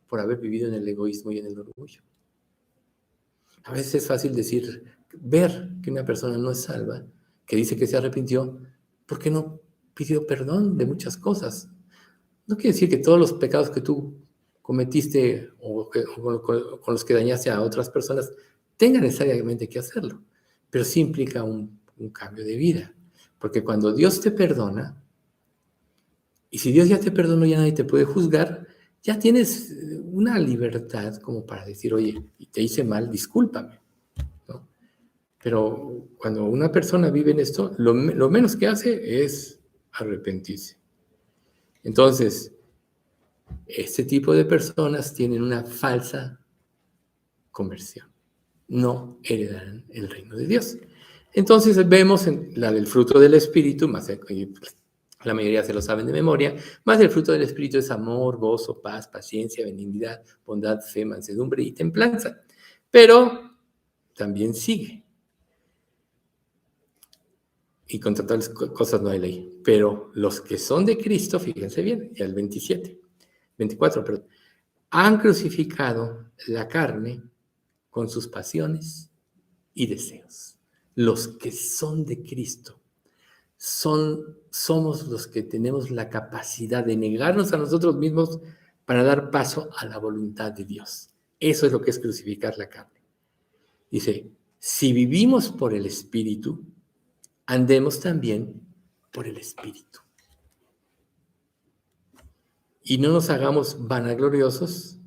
por haber vivido en el egoísmo y en el orgullo. A veces es fácil ver que una persona no es salva, que dice que se arrepintió, porque no pidió perdón de muchas cosas. No quiere decir que todos los pecados que tú cometiste o con los que dañaste a otras personas tengan necesariamente que hacerlo, pero sí implica un cambio de vida. Porque cuando Dios te perdona, y si Dios ya te perdonó, ya nadie te puede juzgar, ya tienes una libertad como para decir, oye, te hice mal, discúlpame, ¿no? Pero cuando una persona vive en esto, lo menos que hace es arrepentirse. Entonces, este tipo de personas tienen una falsa conversión. No heredarán el reino de Dios. Entonces vemos en la del fruto del Espíritu, la mayoría se lo saben de memoria, más el fruto del Espíritu es amor, gozo, paz, paciencia, benignidad, bondad, fe, mansedumbre y templanza. Pero también sigue. Y contra tales cosas no hay ley. Pero los que son de Cristo, fíjense bien, ya el 24, perdón, han crucificado la carne con sus pasiones y deseos. Los que son de Cristo somos los que tenemos la capacidad de negarnos a nosotros mismos para dar paso a la voluntad de Dios. Eso es lo que es crucificar la carne. Dice, si vivimos por el Espíritu, andemos también por el Espíritu. Y no nos hagamos vanagloriosos,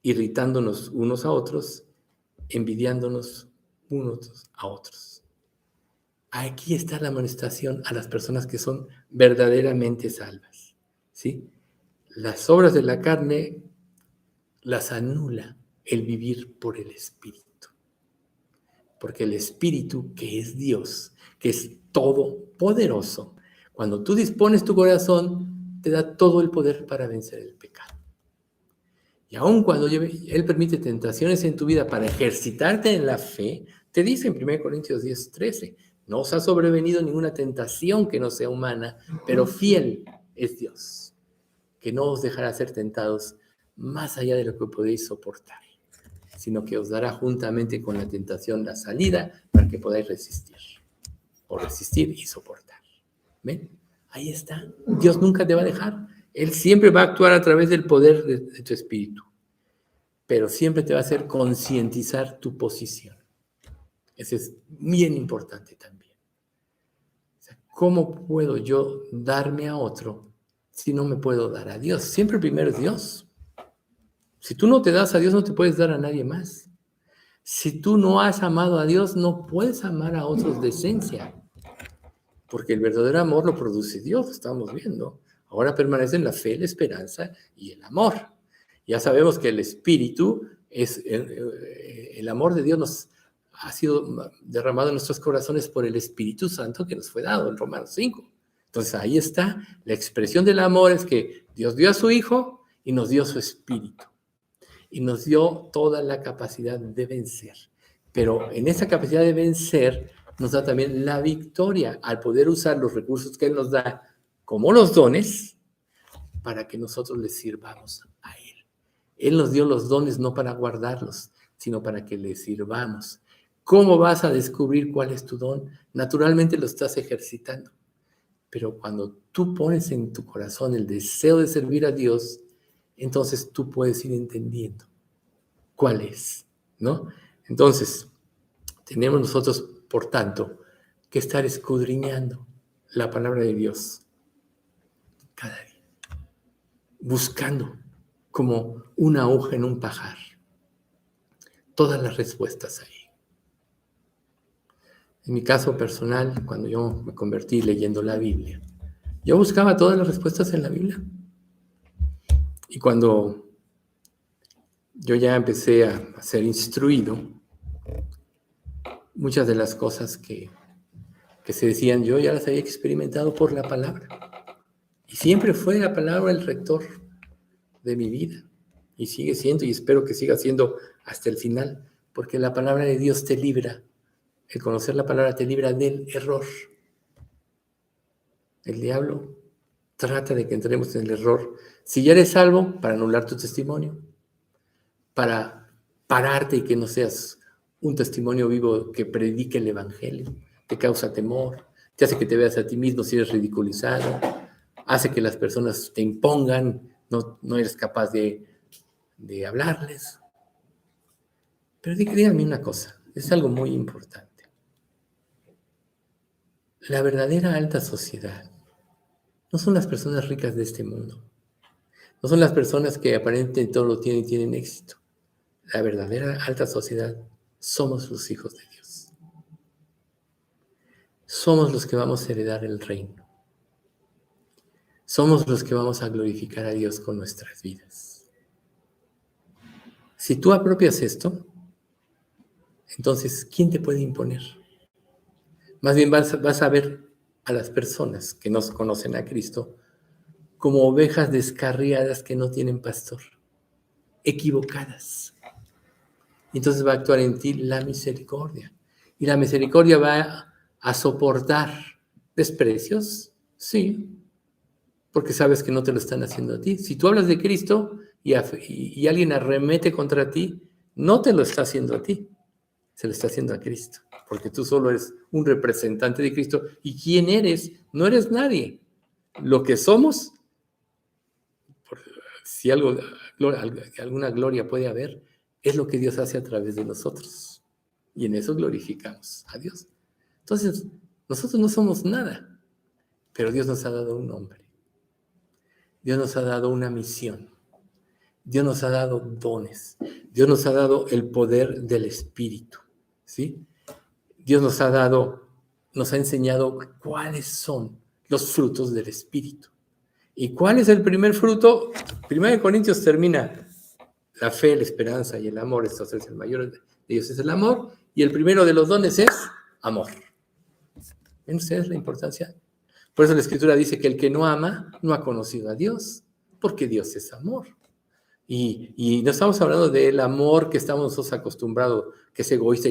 irritándonos unos a otros, envidiándonos unos a otros. Aquí está la amonestación a las personas que son verdaderamente salvas, ¿sí? Las obras de la carne las anula el vivir por el Espíritu. Porque el Espíritu, que es Dios, que es todopoderoso, cuando tú dispones tu corazón, te da todo el poder para vencer el pecado. Y aun cuando Él permite tentaciones en tu vida para ejercitarte en la fe, te dice en 1 Corintios 10:13, no os ha sobrevenido ninguna tentación que no sea humana, pero fiel es Dios, que no os dejará ser tentados más allá de lo que podéis soportar, sino que os dará juntamente con la tentación la salida para que podáis resistir, o resistir y soportar. ¿Ven? Ahí está. Dios nunca te va a dejar. Él siempre va a actuar a través del poder de tu espíritu, pero siempre te va a hacer concientizar tu posición. Eso es bien importante también. O sea, ¿cómo puedo yo darme a otro si no me puedo dar a Dios? Siempre primero es Dios. Si tú no te das a Dios, no te puedes dar a nadie más. Si tú no has amado a Dios, no puedes amar a otros de esencia. Porque el verdadero amor lo produce Dios, estamos viendo. Ahora permanecen la fe, la esperanza y el amor. Ya sabemos que el Espíritu es el amor de Dios nos ha sido derramado en nuestros corazones por el Espíritu Santo que nos fue dado en Romanos 5. Entonces ahí está, la expresión del amor es que Dios dio a su Hijo y nos dio su espíritu y nos dio toda la capacidad de vencer. Pero en esa capacidad de vencer nos da también la victoria al poder usar los recursos que Él nos da como los dones para que nosotros le sirvamos a Él. Él nos dio los dones no para guardarlos, sino para que le sirvamos. ¿Cómo vas a descubrir cuál es tu don? Naturalmente lo estás ejercitando. Pero cuando tú pones en tu corazón el deseo de servir a Dios, entonces tú puedes ir entendiendo cuál es, ¿no? Entonces, tenemos nosotros, por tanto, que estar escudriñando la palabra de Dios cada día, buscando como una aguja en un pajar todas las respuestas ahí. En mi caso personal, cuando yo me convertí leyendo la Biblia, yo buscaba todas las respuestas en la Biblia. Y cuando yo ya empecé a ser instruido, muchas de las cosas que se decían yo ya las había experimentado por la palabra. Y siempre fue la palabra el rector de mi vida. Y sigue siendo, y espero que siga siendo hasta el final, porque la palabra de Dios te libra. El conocer la palabra te libra del error. El diablo trata de que entremos en el error. Si ya eres salvo, para anular tu testimonio, para pararte y que no seas un testimonio vivo que predique el evangelio, te causa temor, te hace que te veas a ti mismo si eres ridiculizado, hace que las personas te impongan, no eres capaz de hablarles. Pero díganme una cosa, es algo muy importante. La verdadera alta sociedad no son las personas ricas de este mundo. No son las personas que aparentemente todo lo tienen y tienen éxito. La verdadera alta sociedad somos los hijos de Dios. Somos los que vamos a heredar el reino. Somos los que vamos a glorificar a Dios con nuestras vidas. Si tú apropias esto, entonces, ¿quién te puede imponer? Más bien vas a ver a las personas que no conocen a Cristo como ovejas descarriadas que no tienen pastor, equivocadas. Entonces va a actuar en ti la misericordia. Y la misericordia va a soportar desprecios, sí, porque sabes que no te lo están haciendo a ti. Si tú hablas de Cristo y alguien arremete contra ti, no te lo está haciendo a ti, se lo está haciendo a Cristo, porque tú solo eres un representante de Cristo. ¿Y quién eres? No eres nadie. Lo que somos, si alguna gloria puede haber, es lo que Dios hace a través de nosotros. Y en eso glorificamos a Dios. Entonces, nosotros no somos nada, pero Dios nos ha dado un nombre. Dios nos ha dado una misión. Dios nos ha dado dones. Dios nos ha dado el poder del Espíritu. ¿Sí? Dios nos ha enseñado cuáles son los frutos del Espíritu. ¿Y cuál es el primer fruto? 1 Corintios termina: la fe, la esperanza y el amor. Estos es el mayor de ellos, es el amor. Y el primero de los dones es amor. ¿Ven ustedes la importancia? Por eso la Escritura dice que el que no ama no ha conocido a Dios, porque Dios es amor. Y no estamos hablando del amor que estamos nosotros acostumbrados, que es egoísta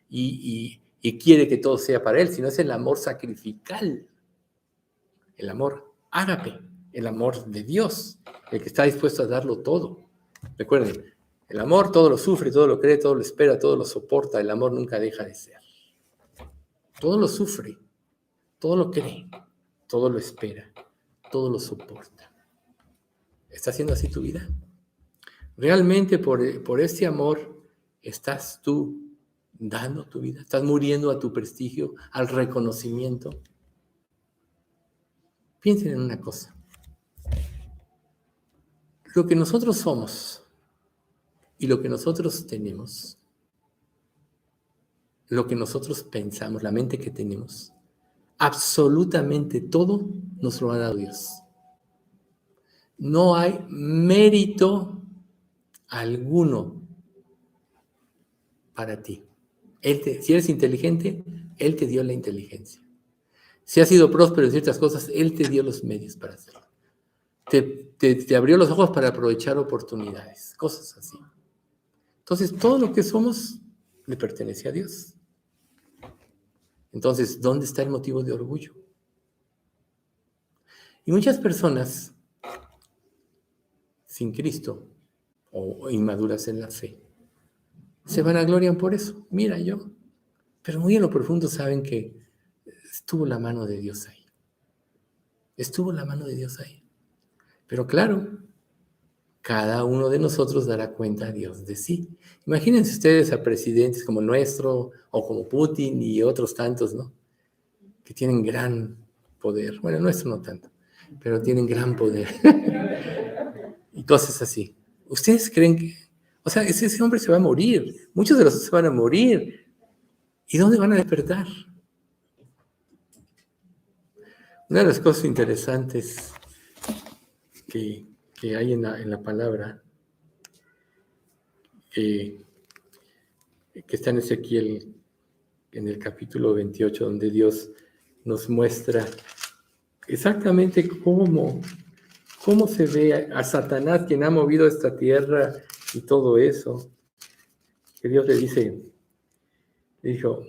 y quiere que todo sea para él, sino es el amor sacrificial, el amor ágape, el amor de Dios, el que está dispuesto a darlo todo. Recuerden, el amor todo lo sufre, todo lo cree, todo lo espera, todo lo soporta. El amor nunca deja de ser. Todo lo sufre, todo lo cree, todo lo espera, todo lo soporta. ¿Está siendo así tu vida? Realmente por este amor estás tú dando tu vida, estás muriendo a tu prestigio, al reconocimiento. Piensen en una cosa. Lo que nosotros somos y lo que nosotros tenemos, lo que nosotros pensamos, la mente que tenemos, absolutamente todo nos lo ha dado Dios. No hay mérito alguno para ti. Si eres inteligente, Él te dio la inteligencia. Si has sido próspero en ciertas cosas, Él te dio los medios para hacerlo. te abrió los ojos para aprovechar oportunidades, cosas así. Entonces, todo lo que somos le pertenece a Dios. Entonces, ¿dónde está el motivo de orgullo? Y muchas personas sin Cristo o inmaduras en la fe se vanaglorian por eso. Mira yo, pero muy en lo profundo saben que estuvo la mano de Dios ahí. Estuvo la mano de Dios ahí. Pero claro, cada uno de nosotros dará cuenta a Dios de sí. Imagínense ustedes a presidentes como el nuestro o como Putin y otros tantos, ¿no? Que tienen gran poder. Bueno, el nuestro no tanto, pero tienen gran poder. Y cosas así. ¿Ustedes creen que...? O sea, ese hombre se va a morir. Muchos de los se van a morir. ¿Y dónde van a despertar? Una de las cosas interesantes que hay en la palabra, que está en Ezequiel, en el capítulo 28, donde Dios nos muestra exactamente cómo se ve a Satanás, quien ha movido esta tierra y todo eso. Que Dios le dijo,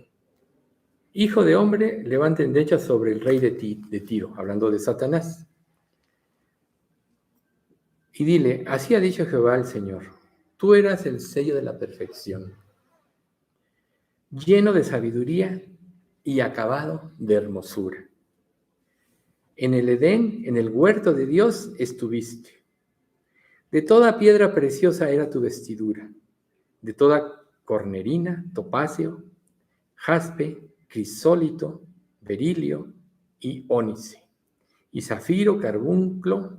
hijo de hombre, levanta endechas sobre el rey de Tiro, hablando de Satanás. Y dile, así ha dicho Jehová el Señor, tú eras el sello de la perfección, lleno de sabiduría y acabado de hermosura. En el Edén, en el huerto de Dios, estuviste. De toda piedra preciosa era tu vestidura, de toda cornerina, topacio, jaspe, crisólito, berilio y ónice, y zafiro, carbunclo,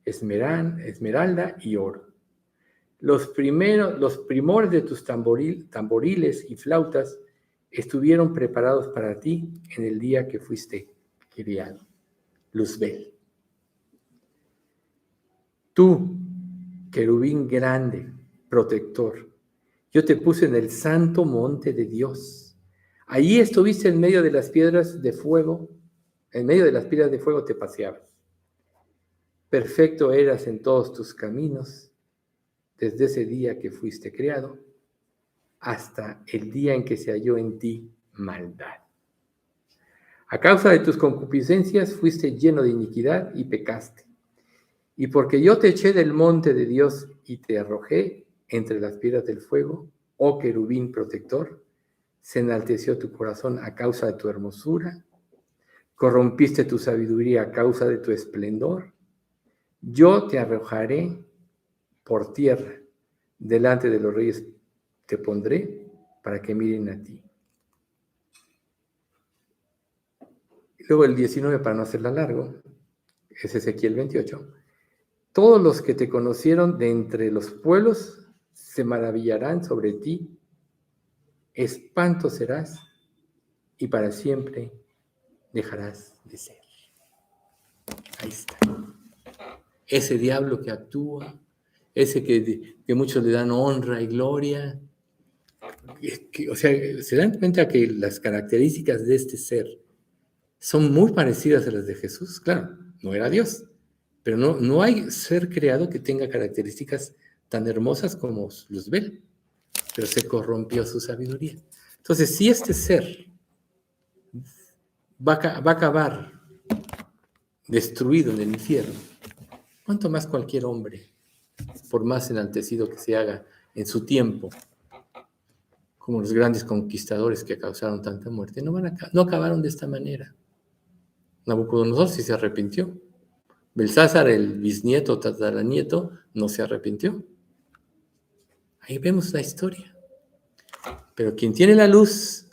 esmeralda y oro. Los primores de tus tamboriles y flautas estuvieron preparados para ti en el día que fuiste criado. Luzbel. Tú, querubín grande, protector, yo te puse en el santo monte de Dios. Allí estuviste en medio de las piedras de fuego, en medio de las piedras de fuego te paseabas. Perfecto eras en todos tus caminos, desde ese día que fuiste creado, hasta el día en que se halló en ti maldad. A causa de tus concupiscencias fuiste lleno de iniquidad y pecaste. Y porque yo te eché del monte de Dios y te arrojé entre las piedras del fuego, oh querubín protector, se enalteció tu corazón a causa de tu hermosura, corrompiste tu sabiduría a causa de tu esplendor. Yo te arrojaré por tierra, delante de los reyes te pondré para que miren a ti. Luego el 19, para no hacerla largo, es Ezequiel 28. Todos los que te conocieron de entre los pueblos se maravillarán sobre ti. Espanto serás y para siempre dejarás de ser. Ahí está. Ese diablo que actúa, ese que muchos le dan honra y gloria. O sea, se dan cuenta que las características de este ser son muy parecidas a las de Jesús. Claro, no era Dios, pero no hay ser creado que tenga características tan hermosas como Luzbel, pero se corrompió su sabiduría. Entonces, si este ser va a acabar destruido en el infierno, ¿cuánto más cualquier hombre, por más enaltecido que se haga en su tiempo, como los grandes conquistadores que causaron tanta muerte, no acabaron de esta manera? Nabucodonosor sí se arrepintió. Belsázar, el bisnieto, tataranieto, no se arrepintió. Ahí vemos la historia. Pero quien tiene la luz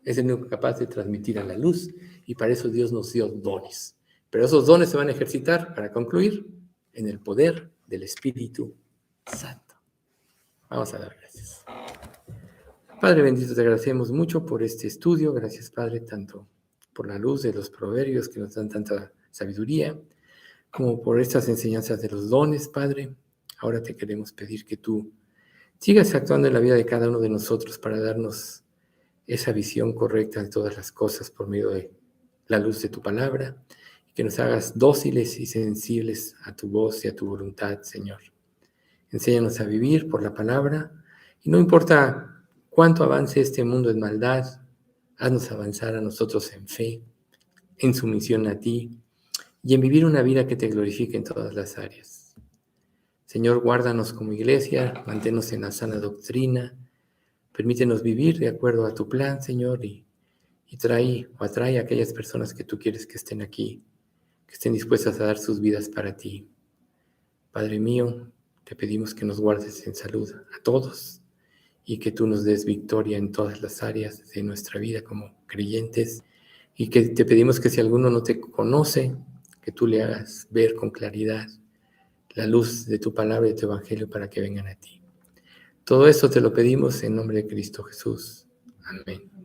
es el único capaz de transmitir a la luz, y para eso Dios nos dio dones. Pero esos dones se van a ejercitar, para concluir, en el poder del Espíritu Santo. Vamos a dar gracias. Padre bendito, te agradecemos mucho por este estudio. Gracias, Padre, tanto por la luz de los proverbios que nos dan tanta sabiduría, como por estas enseñanzas de los dones, Padre. Ahora te queremos pedir que tú sigas actuando en la vida de cada uno de nosotros para darnos esa visión correcta de todas las cosas por medio de la luz de tu palabra, y que nos hagas dóciles y sensibles a tu voz y a tu voluntad, Señor. Enséñanos a vivir por la palabra y no importa cuánto avance este mundo en maldad, haznos avanzar a nosotros en fe, en sumisión a ti y en vivir una vida que te glorifique en todas las áreas. Señor, guárdanos como iglesia, manténnos en la sana doctrina, permítenos vivir de acuerdo a tu plan, Señor, y atrae a aquellas personas que tú quieres que estén aquí, que estén dispuestas a dar sus vidas para ti. Padre mío, te pedimos que nos guardes en salud a todos y que tú nos des victoria en todas las áreas de nuestra vida como creyentes, y que te pedimos que si alguno no te conoce, que tú le hagas ver con claridad la luz de tu palabra y de tu evangelio para que vengan a ti. Todo eso te lo pedimos en nombre de Cristo Jesús. Amén.